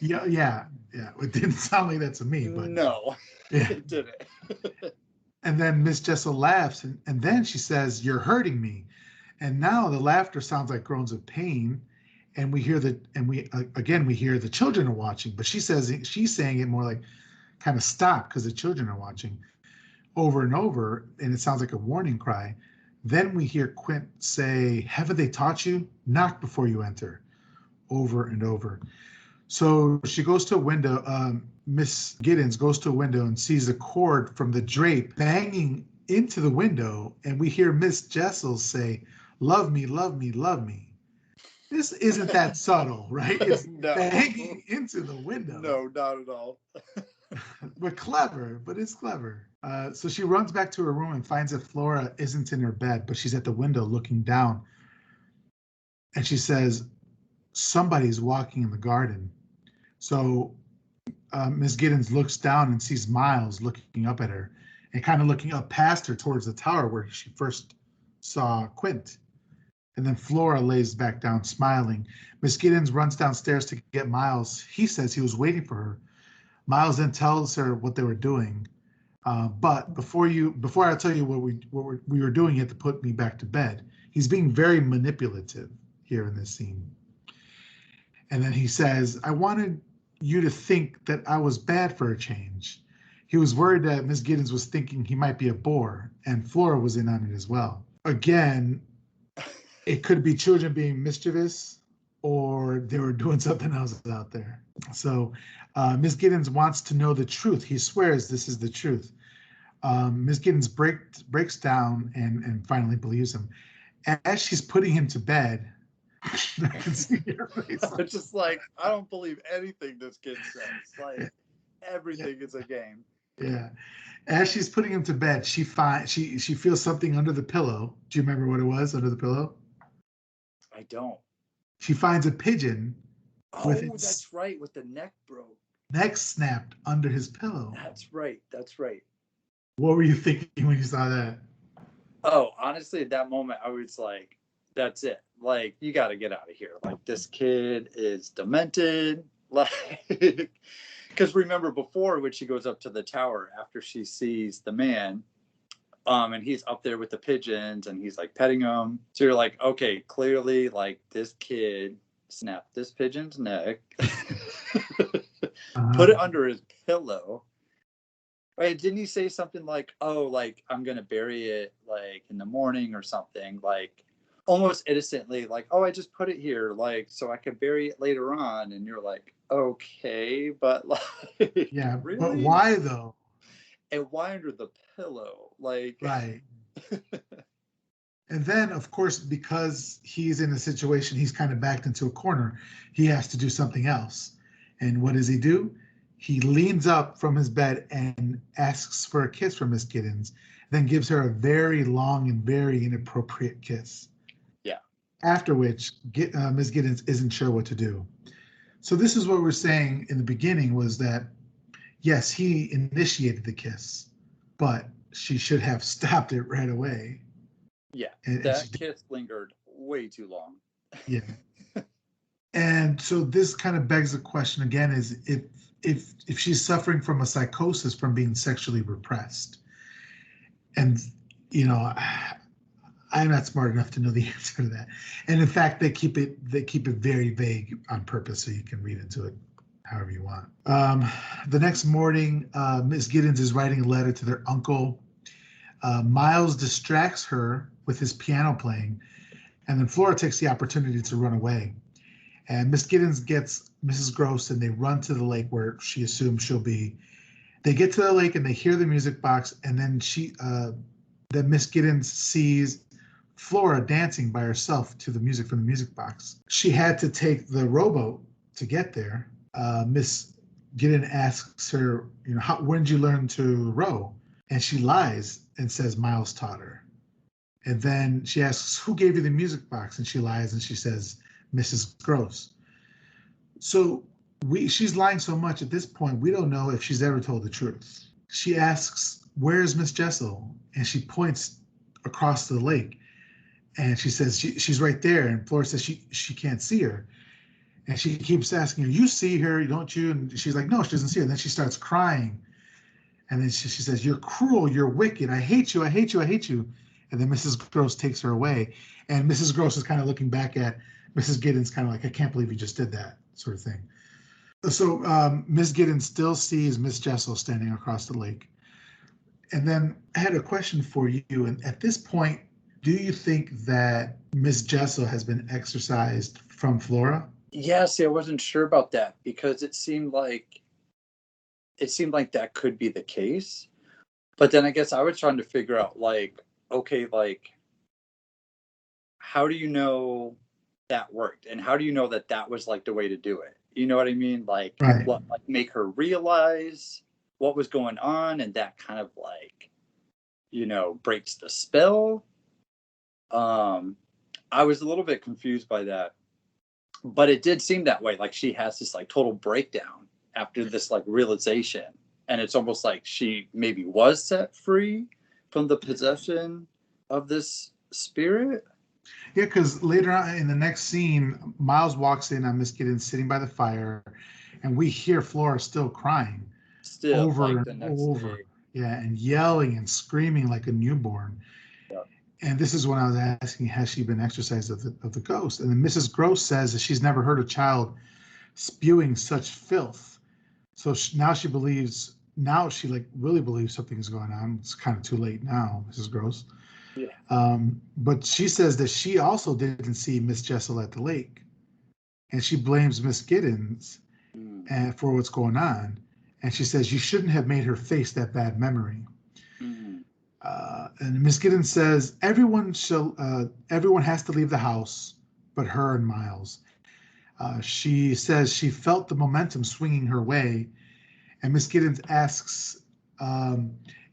Yeah, yeah, yeah. It didn't sound like that to me, but No, yeah. it didn't. And then Miss Jessel laughs, and then she says, "You're hurting me." And now the laughter sounds like groans of pain, and we hear the children are watching, but she's saying it more like kind of stop because the children are watching over and over, and it sounds like a warning cry. Then we hear Quint say, "Haven't they taught you? Knock before you enter," over and over. So she goes to a window. Miss Giddens goes to a window and sees a cord from the drape banging into the window, and we hear Miss Jessel say, "Love me, love me, love me." This isn't that subtle, right? It's No, banging into the window. no, not at all. But clever, but it's clever. So she runs back to her room and finds that Flora isn't in her bed, but she's at the window looking down. And she says, "Somebody's walking in the garden." So Miss Giddens looks down and sees Miles looking up at her and kind of looking up past her towards the tower where she first saw Quint. And then Flora lays back down, smiling. Miss Giddens runs downstairs to get Miles. He says he was waiting for her. Miles then tells her what they were doing. But before I tell you we were doing, you have to put me back to bed. He's being very manipulative here in this scene. And then he says, "I wanted you to think that I was bad for a change." He was worried that Miss Giddens was thinking he might be a bore, and Flora was in on it as well. Again, it could be children being mischievous, or they were doing something else out there. So Miss Giddens wants to know the truth. He swears this is the truth. Miss Giddens breaks down and finally believes him. As she's putting him to bed, I can see your face. I'm just like, I don't believe anything this kid says. Like, Yeah, everything is a game. yeah. As she's putting him to bed, she feels something under the pillow. Do you remember what it was under the pillow? I don't. She finds a pigeon with Oh, its that's right, with the neck broke. neck snapped under his pillow. That's right. That's right. What were you thinking when you saw that? Oh, honestly, at that moment, I was like, that's it. Like, you got to get out of here. Like, this kid is demented. Like, because remember before when she goes up to the tower after she sees the man, and he's up there with the pigeons and he's like petting them. So you're like, okay, clearly, like, this kid snapped this pigeon's neck, put Uh-huh. it under his pillow. Right? Didn't he say something like, "Oh, like I'm gonna bury it like in the morning or something?" Like, almost innocently, like, oh, I just put it here, like, so I could bury it later on. And you're like, okay, but like, Yeah, but really? why though? And why under the pillow? Like, Right. And then, of course, because he's in a situation, he's kind of backed into a corner, he has to do something else. And what does he do? He leans up from his bed and asks for a kiss from Miss Giddens, then gives her a very long and very inappropriate kiss. yeah, After which, Miss Giddens isn't sure what to do. So this is what we're saying in the beginning was that, yes, he initiated the kiss, but she should have stopped it right away. yeah, And she that did. kiss lingered way too long. Yeah. And so this kind of begs the question again is if she's suffering from a psychosis from being sexually repressed. And you know, I'm not smart enough to know the answer to that. And in fact, they keep it very vague on purpose so you can read into it however you want. The next morning, Miss Giddens is writing a letter to their uncle. Miles distracts her with his piano playing, and then Flora takes the opportunity to run away. And Miss Giddens gets Mrs. Gross, and they run to the lake where she assumes she'll be. They get to the lake and they hear the music box, and then Miss Giddens sees Flora dancing by herself to the music from the music box. She had to take the rowboat to get there. Miss Giddens asks her, when did you learn to row? And she lies and says Miles taught her. And then she asks, who gave you the music box? And she lies and she says, Mrs. Gross. So she's lying so much at this point, we don't know if she's ever told the truth. She asks, where's Miss Jessel? And she points across the lake and she says, she's right there. And Flora says she can't see her. And she keeps asking her, you see her, don't you? And she's like, no, she doesn't see her. And then she starts crying. And then she says, you're cruel, you're wicked. I hate you, I hate you, I hate you. And then Mrs. Gross takes her away. And Mrs. Gross is kind of looking back at Mrs. Giddens, kind of like, I can't believe you just did that, sort of thing. So Miss Giddens still sees Miss Jessel standing across the lake. And then I had a question for you. And at this point, do you think that Miss Jessel has been exorcised from Flora? Yeah, see, I wasn't sure about that because it seemed like that could be the case. But then I guess I was trying to figure out, like, okay, like, how do you know that worked? And how do you know that that was like the way to do it? You know what I mean? Like, Right. what, like, make her realize what was going on, and that kind of like, breaks the spell. I was a little bit confused by that, but it did seem that way. Like, she has this like total breakdown after this like realization, and it's almost like she maybe was set free from the possession of this spirit. Yeah, because later on in the next scene, Miles walks in on Miss Giddens sitting by the fire, and we hear Flora still crying Still, over like, and the next day. over. Yeah, and yelling and screaming like a newborn. Yeah. And this is when I was asking, has she been exorcised of the ghost? And then Mrs. Gross says that she's never heard a child spewing such filth. So now she believes, now she like really believes something is going on. It's kind of too late now, Mrs. Gross. Yeah. But she says that she also didn't see Miss Jessel at the lake. And she blames Miss Giddens for what's going on. And she says you shouldn't have made her face that bad memory. Mm. And Miss Giddens says everyone has to leave the house, but her and Miles. She says she felt the momentum swinging her way, and Miss Giddens asks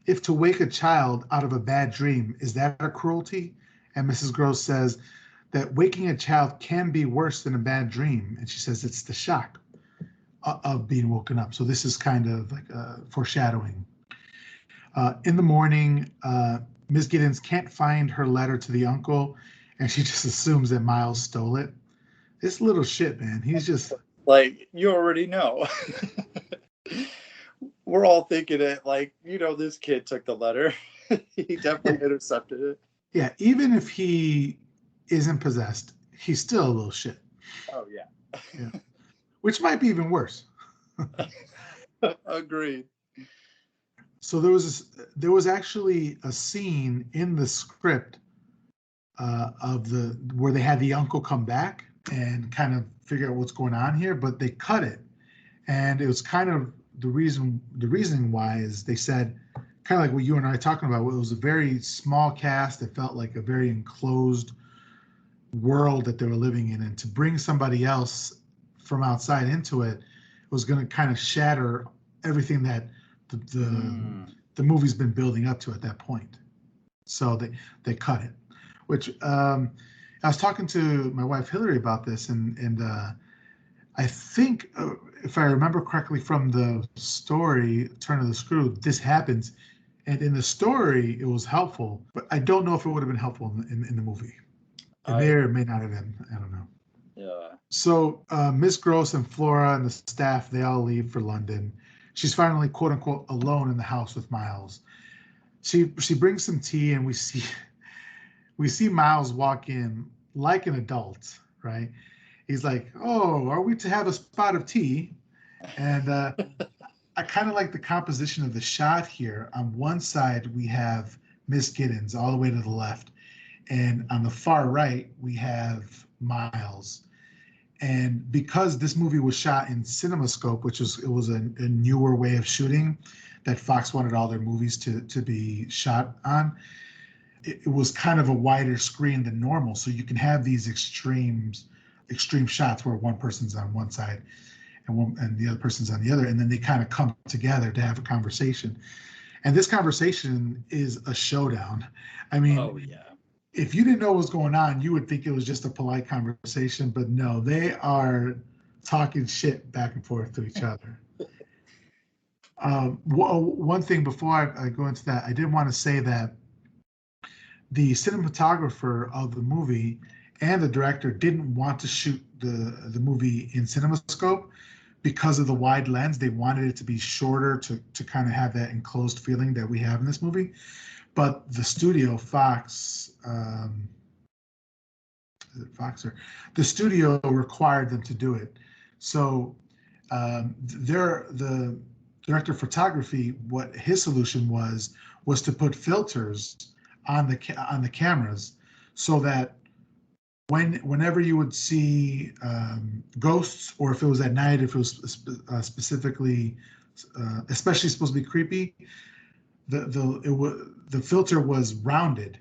if to wake a child out of a bad dream is that a cruelty? And Mrs. Gross says that waking a child can be worse than a bad dream, and she says it's the shock of being woken up. So this is kind of like a foreshadowing. In the morning, Ms. Giddens can't find her letter to the uncle, and she just assumes that Miles stole it. This little shit, man. He's just Like, you already know. We're all thinking it, like, this kid took the letter. He definitely intercepted it. yeah. Even if he isn't possessed, he's still a little shit. Oh, yeah. Yeah, which might be even worse. Agreed. So there was actually a scene in the script of the where they had the uncle come back and kind of figure out what's going on here, but they cut it, and it was kind of the reasoning why is they said kind of like what you and I are talking about. It was a very small cast. It felt like a very enclosed world that they were living in, and to bring somebody else from outside into it was going to kind of shatter everything that the movie's been building up to at that point. So they cut it, which I was talking to my wife Hillary about this, and I think if I remember correctly from the story Turn of the Screw, this happens, and in the story it was helpful, but I don't know if it would have been helpful in the movie. It may or may not have been. I don't know. Yeah. So Miss Gross and Flora and the staff, they all leave for London. She's finally, quote unquote, alone in the house with Miles. She brings some tea, and we see Miles walk in like an adult, right? He's like, "Oh, are we to have a spot of tea?" And I kind of like the composition of the shot here. On one side, we have Miss Giddens all the way to the left, and on the far right, we have Miles. And because this movie was shot in CinemaScope, which was a newer way of shooting that Fox wanted all their movies to be shot on, it was kind of a wider screen than normal. So you can have these extreme shots where one person's on one side and the other person's on the other, and then they kind of come together to have a conversation. And this conversation is a showdown. I mean, oh yeah. If you didn't know what was going on, you would think it was just a polite conversation, but no, they are talking shit back and forth to each other. One thing before I go into that, I did want to say that the cinematographer of the movie and the director didn't want to shoot the movie in CinemaScope because of the wide lens. They wanted it to be shorter to kind of have that enclosed feeling that we have in this movie. But the studio, Fox, the studio required them to do it. So the director of photography, what his solution was to put filters on the cameras, so that whenever you would see ghosts, or if it was at night, if it was specifically, especially supposed to be creepy, the filter was rounded.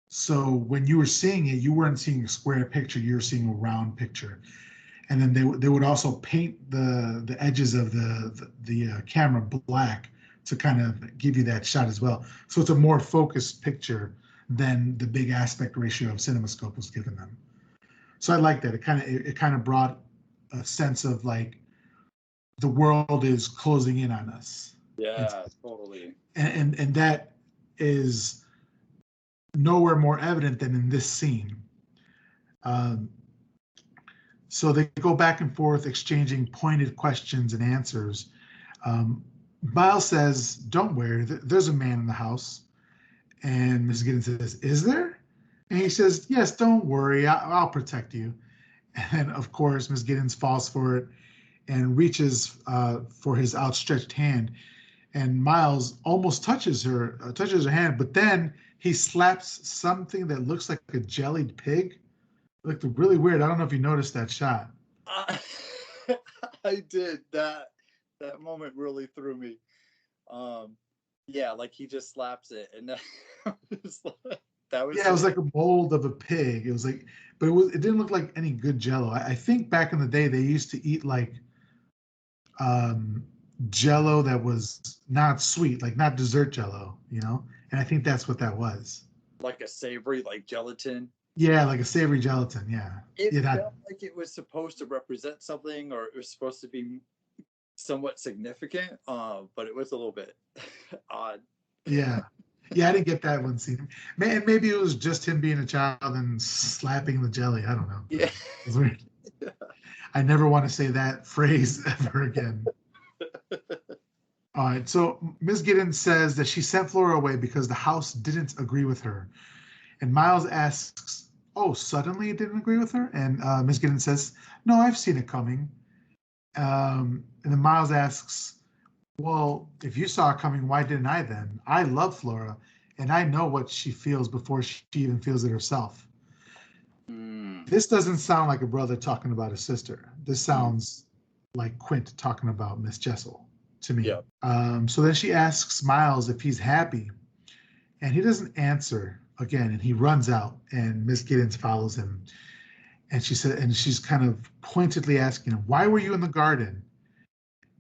So when you were seeing it, you weren't seeing a square picture, you were seeing a round picture. And then they would also paint the edges of the camera black to kind of give you that shot as well. So it's a more focused picture than the big aspect ratio of CinemaScope was giving them. So I like that. It kind of brought a sense of like the world is closing in on us. Yeah, totally. And that is nowhere more evident than in this scene. So they go back and forth, exchanging pointed questions and answers. Miles says, "Don't worry, there's a man in the house." And Mrs. Giddens says, "Is there?" And he says, "Yes, don't worry, I'll protect you." And of course, Ms. Giddens falls for it and reaches for his outstretched hand. And Miles almost touches her hand, but then he slaps something that looks like a jellied pig. It looked really weird. I don't know if you noticed that shot. I did. That moment really threw me. Yeah, like he just slaps it, and that was yeah, it was like a mold of a pig. It was like, but it didn't look like any good Jello. I think back in the day they used to eat like Jello that was not sweet, like not dessert Jello, and I think that's what that was. Like a savory, like gelatin. Yeah, like a savory gelatin. Yeah. It felt like it was supposed to represent something, or it was supposed to be somewhat significant, but it was a little bit odd. Yeah. Yeah, I didn't get that one scene. Maybe it was just him being a child and slapping the jelly. I don't know. Yeah. It's weird. Yeah. I never want to say that phrase ever again. All right. So Ms. Giddens says that she sent Flora away because the house didn't agree with her. And Miles asks, "Oh, suddenly it didn't agree with her?" And Ms. Giddens says, "No, I've seen it coming." And then Miles asks, "Well, if you saw it coming, why didn't I then? I love Flora, and I know what she feels before she even feels it herself." Mm. This doesn't sound like a brother talking about his sister. This sounds like Quint talking about Miss Jessel to me. Yep. So then she asks Miles if he's happy, and he doesn't answer again, and he runs out, and Miss Giddens follows him. And she said, and she's kind of pointedly asking him, "Why were you in the garden?"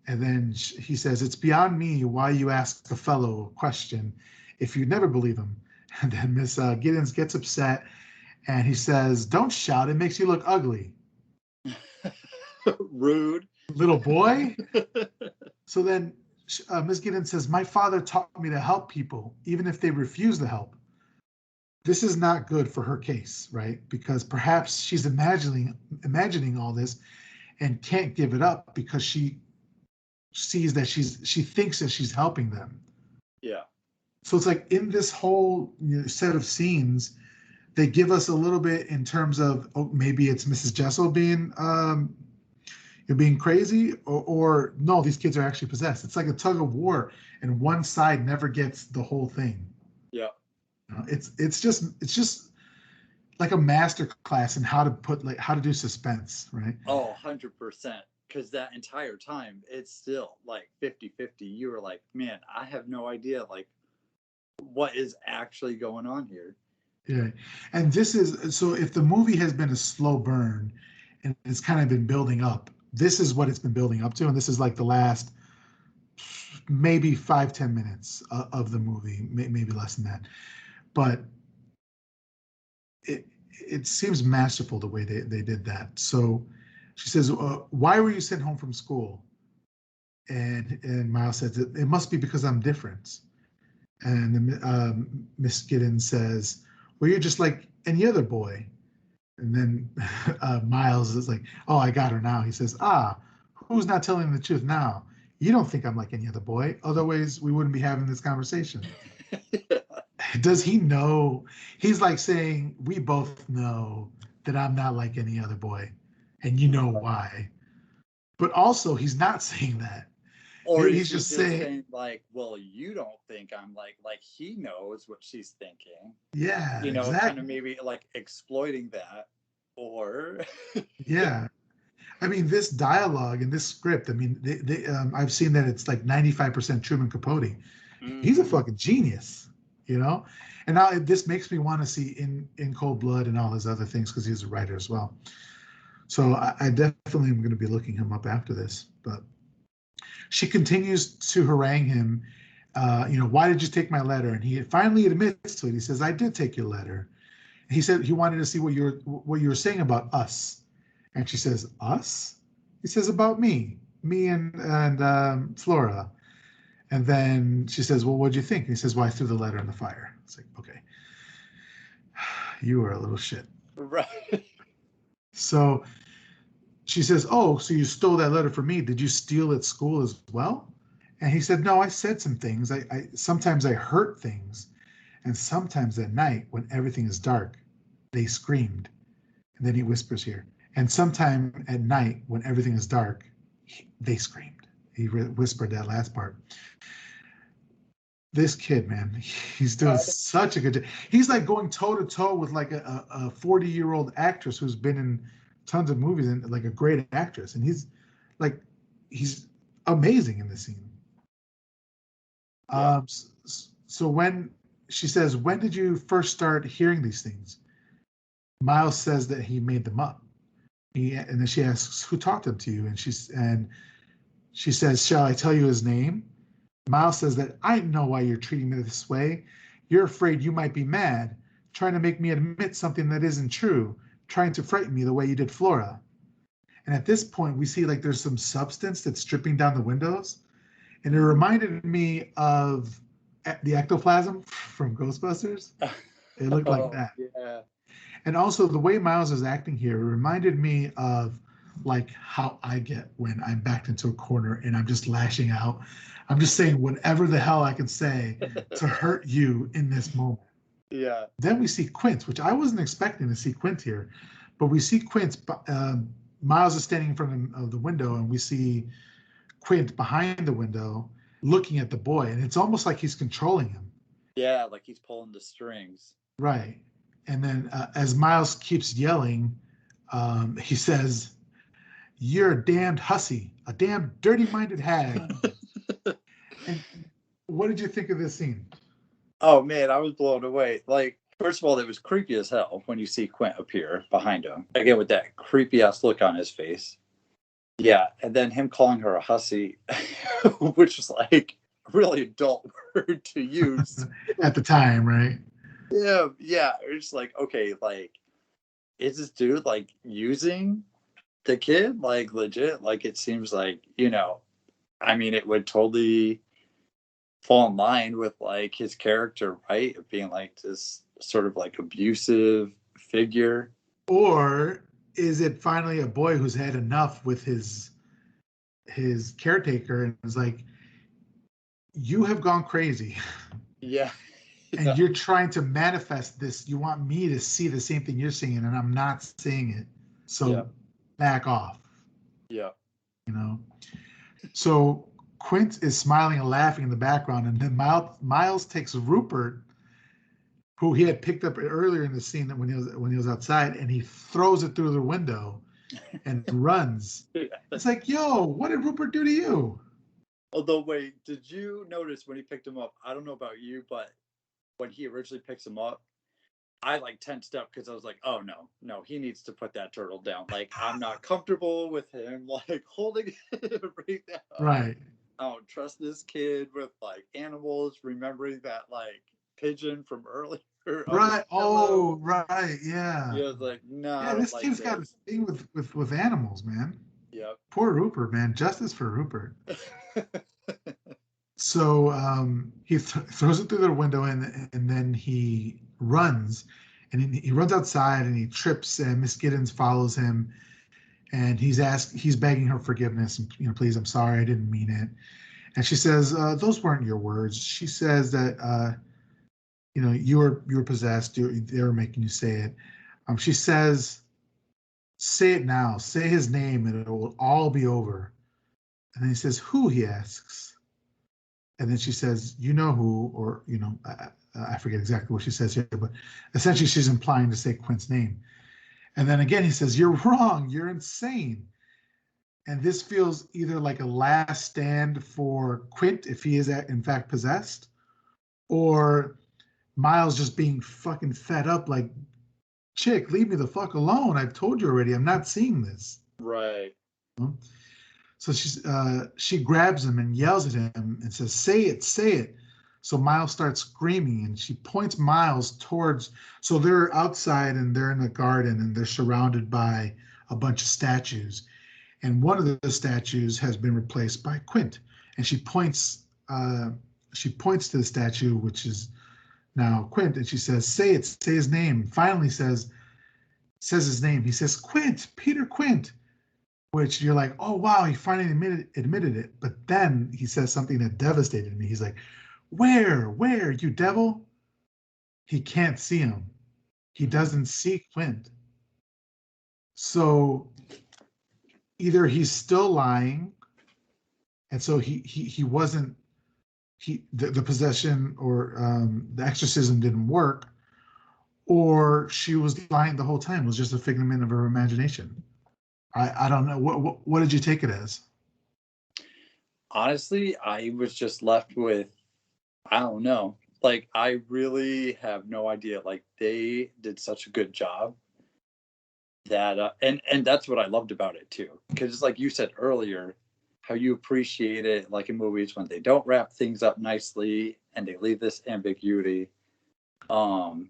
And then he says, "It's beyond me why you ask a fellow a question if you never believe him." And then Miss Giddens gets upset, and he says, "Don't shout, it makes you look ugly." Rude. Little boy. So then Miss Giddens says, "My father taught me to help people, even if they refuse to help." This is not good for her case, right? Because perhaps she's imagining all this and can't give it up because she sees that she thinks that she's helping them. Yeah. So it's like in this whole set of scenes, they give us a little bit in terms of, oh, maybe it's Mrs. Jessel being crazy, or no, these kids are actually possessed. It's like a tug of war, and one side never gets the whole thing. Yeah. It's just like a master class in how to do suspense, right? Oh, 100%. Because that entire time, it's still like 50-50. You were like, man, I have no idea, like, what is actually going on here. Yeah. And this is, so if the movie has been a slow burn and it's kind of been building up, this is what it's been building up to. And this is like the last maybe 5-10 minutes of the movie, maybe less than that. But it seems masterful the way they did that. So she says, "Why were you sent home from school?" And Miles says, "It must be because I'm different." And Miss Giddens says, "Well, you're just like any other boy." And then Miles is like, "Oh, I got her now." He says, "Ah, who's not telling the truth now? You don't think I'm like any other boy. Otherwise, we wouldn't be having this conversation." Does he know? He's like saying, "We both know that I'm not like any other boy, and you know why." But also, he's not saying that. Or is He's he just just saying, saying, like, well, you don't think I'm like he knows what she's thinking? "Yeah, Kind of exactly. maybe like exploiting that. Or, Yeah." I mean, this dialogue and this script. I mean, I've seen that it's like 95% Truman Capote. He's a mm, fucking genius, you know. And now this makes me want to see in Cold Blood and all his other things because he's a writer as well. So I definitely am going to be looking him up after this. But she continues to harangue him. Why did you take my letter? And he finally admits to it. He says, "I did take your letter." He said he wanted to see what you were saying about us. And she says, "Us?" He says, "About me and Flora." And then she says, "Well, what'd you think?" And he says, "Well, I threw the letter in the fire." It's like, okay, you are a little shit. right. So she says, "Oh, so you stole that letter from me. Did you steal at school as well?" And he said, "No, I said some things. I sometimes I hurt things, and sometimes at night when everything is dark, they screamed." And then he whispers here, "And sometime at night when everything is dark, they screamed." He whispered that last part. This kid, man, he's doing such a good job. He's like going toe to toe with like a 40-year-old actress who's been in tons of movies and like a great actress. And like, he's amazing in this scene. Yeah. So when she says, "When did you first start hearing these things?" Miles says that he made them up. And then she asks, "Who taught them to you?" And she says, "Shall I tell you his name?" Miles says that, "I know why you're treating me this way. You're afraid you might be mad, trying to make me admit something that isn't true, trying to frighten me the way you did Flora." And at this point, we see like there's some substance that's dripping down the windows. And it reminded me of the ectoplasm from Ghostbusters. It looked like Oh, that. yeah. And also the way Miles is acting here reminded me of like how I get when I'm backed into a corner and I'm just lashing out. I'm just saying whatever the hell I can say to hurt you in this moment. Yeah. Then we see Quint, which I wasn't expecting to see Quint here, but we see Quint. Miles is standing in front of the window, and we see Quint behind the window looking at the boy, and it's almost like he's controlling him. Yeah, like he's pulling the strings. Right. And then as Miles keeps yelling, he says, "You're a damned hussy, a damn dirty-minded hag." And what did you think of this scene? Oh man, I was blown away. Like, first of all, it was creepy as hell when you see Quint appear behind him. Again, with that creepy ass look on his face. Yeah, and then him calling her a hussy, which is like a really adult word to use. At the time, right? Yeah, yeah. It's like, okay, like, is this dude like using the kid? Like legit? Like it seems like, I mean, it would totally fall in line with like his character, right? Of being like this sort of like abusive figure. Or is it finally a boy who's had enough with his caretaker and is like, "You have gone crazy." Yeah. And Yeah. you're trying to manifest this. You want me to see the same thing you're seeing, and I'm not seeing it. Yeah. So back off, Yeah. you know? So Quint is smiling and laughing in the background, and then Miles takes Rupert, who he had picked up earlier in the scene when he was outside, and he throws it through the window and runs. It's like, yo, what did Rupert do to you? Although, wait, did you notice when he picked him up? I don't know about you, but when he originally picks him up, I like tensed up because I was like, oh no, no, he needs to put that turtle down. Like, I'm not comfortable with him like holding it right now. Right. I don't trust this kid with like animals, remembering that like pigeon from earlier on the Right. pillow. Oh, right. Yeah. Yeah, I was like, no, I Yeah, don't this like kid's got a this. thing with animals, man. Yep. Poor Rupert, man. Justice for Rupert. So he throws it through the window and then he runs and he runs outside and he trips and Miss Giddens follows him and he's begging her forgiveness and please, I'm sorry, I didn't mean it. And she says those weren't your words. She says that you were possessed. They were making you say it. She says, say it now, say his name and it will all be over. And then he says, who? He asks. And then she says, you know who, or, I forget exactly what she says here, but essentially she's implying to say Quint's name. And then again, he says, you're wrong, you're insane. And this feels either like a last stand for Quint if he is in fact possessed, or Miles just being fucking fed up, like, chick, leave me the fuck alone. I've told you already, I'm not seeing this. Right. So she grabs him and yells at him and says, say it, say it. So Miles starts screaming and she points Miles towards. So they're outside and they're in the garden and they're surrounded by a bunch of statues. And one of the statues has been replaced by Quint. And she points to the statue, which is now Quint, and she says, say it, say his name. Finally says his name. He says, Quint, Peter Quint, which you're like, oh wow, he finally admitted it. But then he says something that devastated me. He's like, where, you devil? He can't see him. He doesn't see Quint. So either he's still lying, and so he wasn't the possession or the exorcism didn't work, or she was lying the whole time. It was just a figment of her imagination. I don't know. What did you take it as? Honestly, I was just left with, I don't know. Like, I really have no idea. Like, they did such a good job that, and that's what I loved about it too. Because it's like you said earlier, how you appreciate it, like in movies when they don't wrap things up nicely and they leave this ambiguity. Um,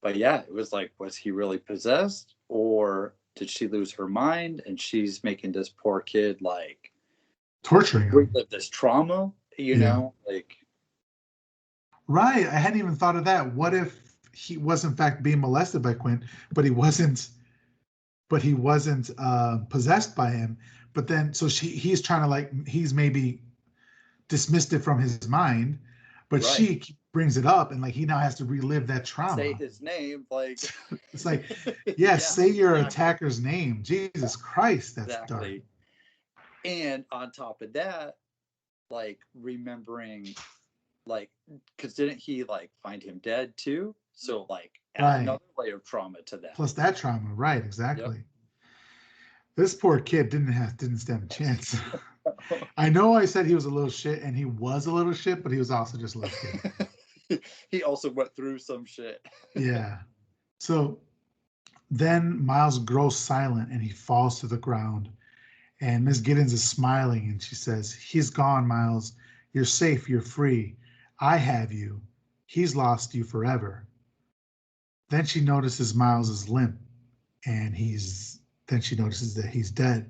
but yeah, it was like, was he really possessed, or did she lose her mind and she's making this poor kid like Torturing him. relive this trauma? Yeah. Like, Right. I hadn't even thought of that. What if he was in fact being molested by Quint, but he wasn't possessed by him. But then so he's trying to like he's maybe dismissed it from his mind, but right? she brings it up and like he now has to relive that Say trauma. his name, like, It's like, yeah, yeah, say your exactly, attacker's name. Jesus Christ, that's dark. exactly. And on top of that, like remembering, like, because didn't he like find him dead too? So like add Right. another layer of trauma to that. Plus that trauma. Right. Yep. Exactly. This poor kid didn't stand a chance. I know I said he was a little shit, and he was a little shit, but he was also just a little kid. He also went through some shit. Yeah. So then Miles grows silent and he falls to the ground. And Miss Giddens is smiling and she says, "He's gone, Miles. You're safe. You're free. I have you. He's lost you forever." Then she notices Miles is limp and then she notices that he's dead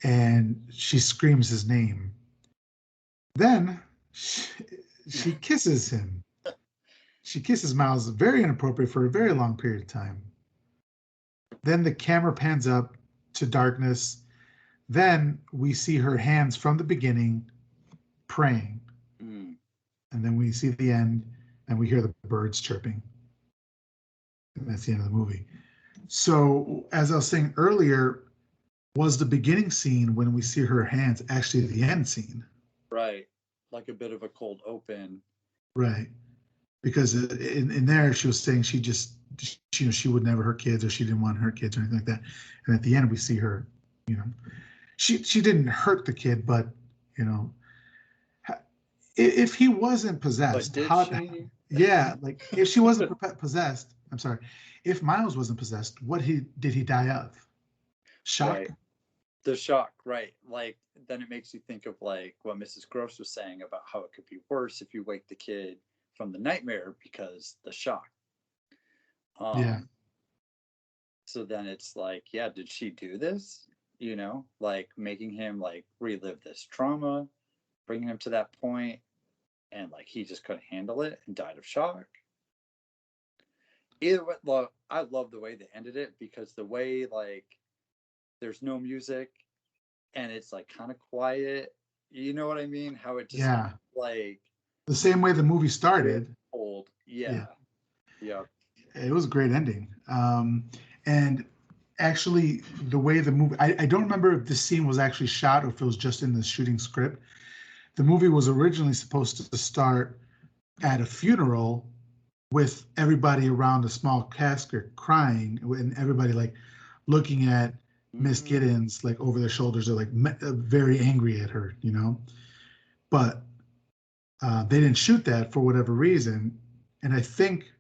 and she screams his name. Then she kisses him. She kisses Miles, very inappropriate for a very long period of time. Then the camera pans up to darkness. Then we see her hands from the beginning praying. Mm. And then we see the end and we hear the birds chirping. And that's the end of the movie. So, as I was saying earlier, was the beginning scene when we see her hands actually the end scene? Right. Like a bit of a cold open. Right. Because in there, she was saying she would never hurt kids or she didn't want to hurt kids or anything like that. And at the end, we see her, you know, she didn't hurt the kid, but, you know, if he wasn't But possessed, did she? yeah, like if she wasn't possessed, I'm sorry, if Miles wasn't possessed, what did he die of? Shock? Right. The shock, right. Like then it makes you think of like what Mrs. Gross was saying about how it could be worse if you wake the kid from the nightmare because the shock. Yeah, Um so then it's like, yeah, did she do this? You know, like making him like relive this trauma, bringing him to that point, and like he just couldn't handle it and died of shock. Either way, I love the way they ended it because the way like there's no music and it's like kind of quiet. You know what I mean? How it just yeah. like The same way the movie started. old. Yeah, Yeah. Yeah. it was a great ending. And actually, the way the movie, I don't remember if this scene was actually shot or if it was just in the shooting script. The movie was originally supposed to start at a funeral with everybody around a small casket crying and everybody like looking at Miss Mm, Giddens like over their shoulders. They're like very angry at her, you know. But they didn't shoot that for whatever reason, and I think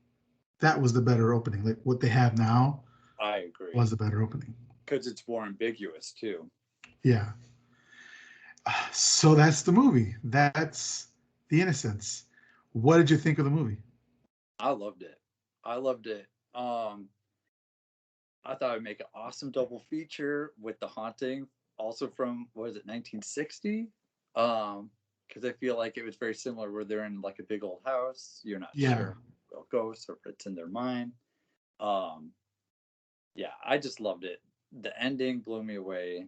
that was the better opening. Like what they have now I agree. was the better opening. Because it's more ambiguous too. Yeah. So that's the movie. That's The Innocents. What did you think of the movie? I loved it. I loved it. I thought I'd make an awesome double feature with The Haunting, also from what is it, 1960? Because I feel like it was very similar where they're in like a big old house. You're not Yeah. sure about ghosts or if it's in their mind. Um, yeah, I just loved it. The ending blew me away.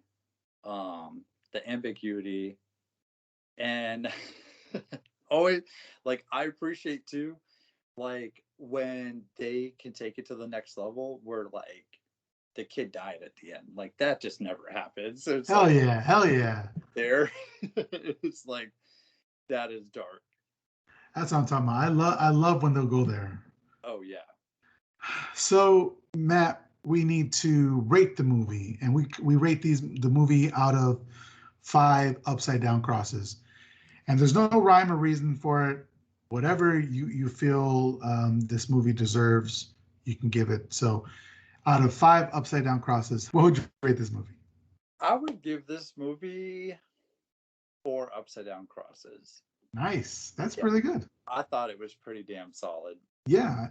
The ambiguity and always like I appreciate too, like when they can take it to the next level where like the kid died at the end. Like that just never happens. So it's Hell like yeah. Hell yeah. there. It's like that is dark. That's what I'm talking about. I love when they'll go there. Oh yeah. So, Matt, we need to rate the movie, and we rate the movie out of 5 upside down crosses. And there's no rhyme or reason for it. Whatever you feel this movie deserves, you can give it. So, out of 5 upside down crosses, what would you rate this movie? I would give this movie 4 upside down crosses. Nice. That's Yeah. really good. I thought it was pretty damn solid. Yeah.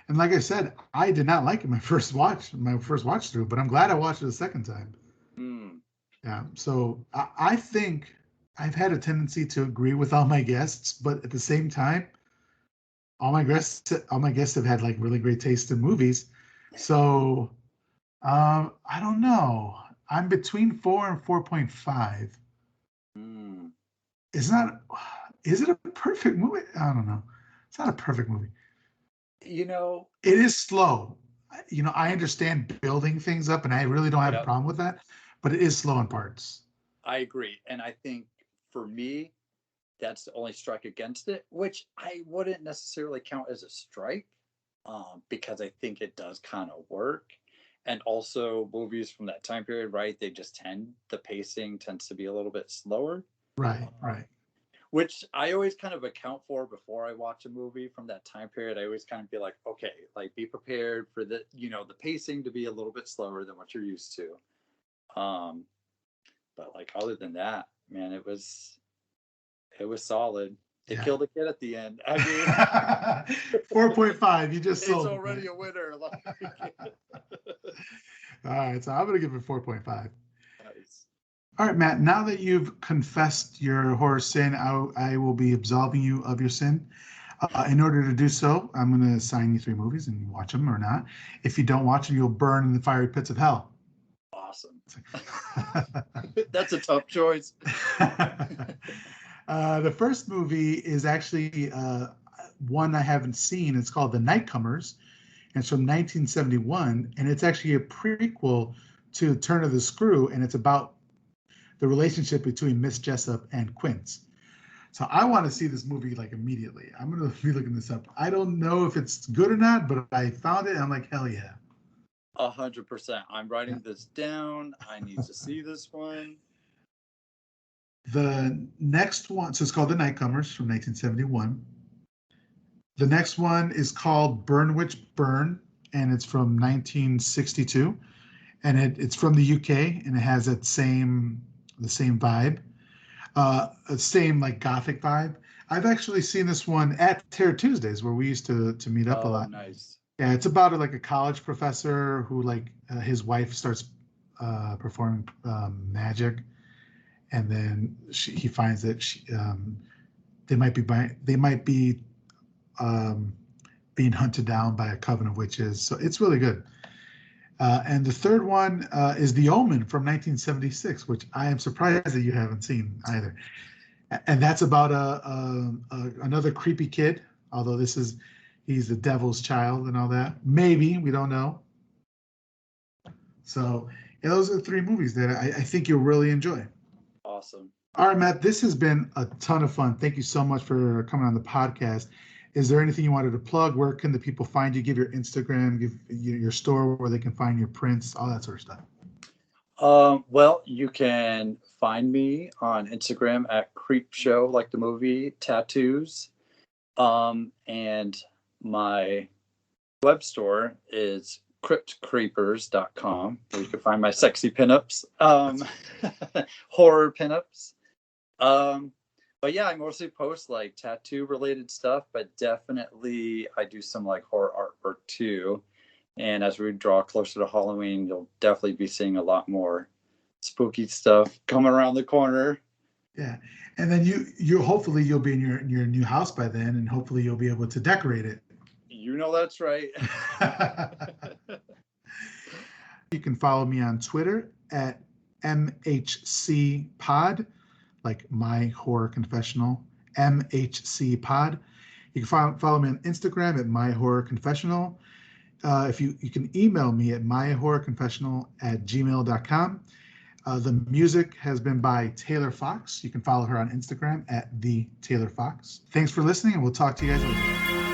And like I said, I did not like it my first watch through, but I'm glad I watched it a second time. Mm. Yeah. So I think I've had a tendency to agree with all my guests, but at the same time, all my guests have had like really great taste in movies. So I don't know. I'm between 4 and 4.5. Mm. It's not. Is it a perfect movie? I don't know. It's not a perfect movie. You know, It is slow. I understand building things up, and I really don't have a yep, problem with that. But it is slow in parts. I agree. And I think for me, that's the only strike against it, which I wouldn't necessarily count as a strike. because I think it does kind of work. And also movies from that time period, right? The pacing tends to be a little bit slower. Right, Um, right. which I always kind of account for before I watch a movie from that time period. I always kind of be like, okay, like be prepared for the pacing to be a little bit slower than what you're used to. But like other than that, man, it was solid. They Yeah. killed a kid at the end. I mean, 4.5. You just it's sold me, already man. a winner. Like, All right, so I'm gonna give it 4.5. nice. All right, Matt. Now that you've confessed your horror sin, I will be absolving you of your sin. In order to do so, I'm going to assign you three movies and you watch them or not. If you don't watch them, you'll burn in the fiery pits of hell. Awesome. That's a tough choice. The first movie is actually one I haven't seen. It's called The Nightcomers, and it's from 1971, and it's actually a prequel to Turn of the Screw, and it's about the relationship between Miss Jessup and Quince. So I want to see this movie like immediately. I'm going to be looking this up. I don't know if it's good or not, but I found it and I'm like, hell yeah. 100%. I'm writing this down. I need to see this one. The next one, so it's called The Nightcomers from 1971. The next one is called Burn Witch Burn, and it's from 1962. And it's from the UK, and it has the same vibe, same like gothic vibe. I've actually seen this one at Terror Tuesdays, where we used to meet up a Oh, lot. nice. Yeah, it's about like a college professor who like his wife starts performing magic, and then he finds that they might be um, being hunted down by a coven of witches. So it's really good. And the third one is The Omen from 1976, which I am surprised that you haven't seen either. And that's about another creepy kid. Although he's the devil's child and all that. Maybe we don't know. So yeah, those are the three movies that I think you'll really enjoy. Awesome. All right, Matt, this has been a ton of fun. Thank you so much for coming on the podcast. Is there anything you wanted to plug? Where can the people find you? Give your Instagram, give your store where they can find your prints, all that sort of stuff. Well, you can find me on Instagram at creepshow, like the movie tattoos. And my web store is cryptcreepers.com, where you can find my sexy pinups, horror pinups. But yeah, I mostly post like tattoo related stuff, but definitely I do some like horror artwork too. And as we draw closer to Halloween, you'll definitely be seeing a lot more spooky stuff coming around the corner. Yeah, and then you hopefully you'll be in your new house by then, and hopefully you'll be able to decorate it. You know that's right. You can follow me on Twitter at MHCPod, like My Horror Confessional, MHCPod. You can follow me on Instagram at My Horror Confessional. If you can email me at myhorrorconfessional@gmail.com. The music has been by Taylor Fox. You can follow her on Instagram at the Taylor Fox. Thanks for listening, and we'll talk to you guys later.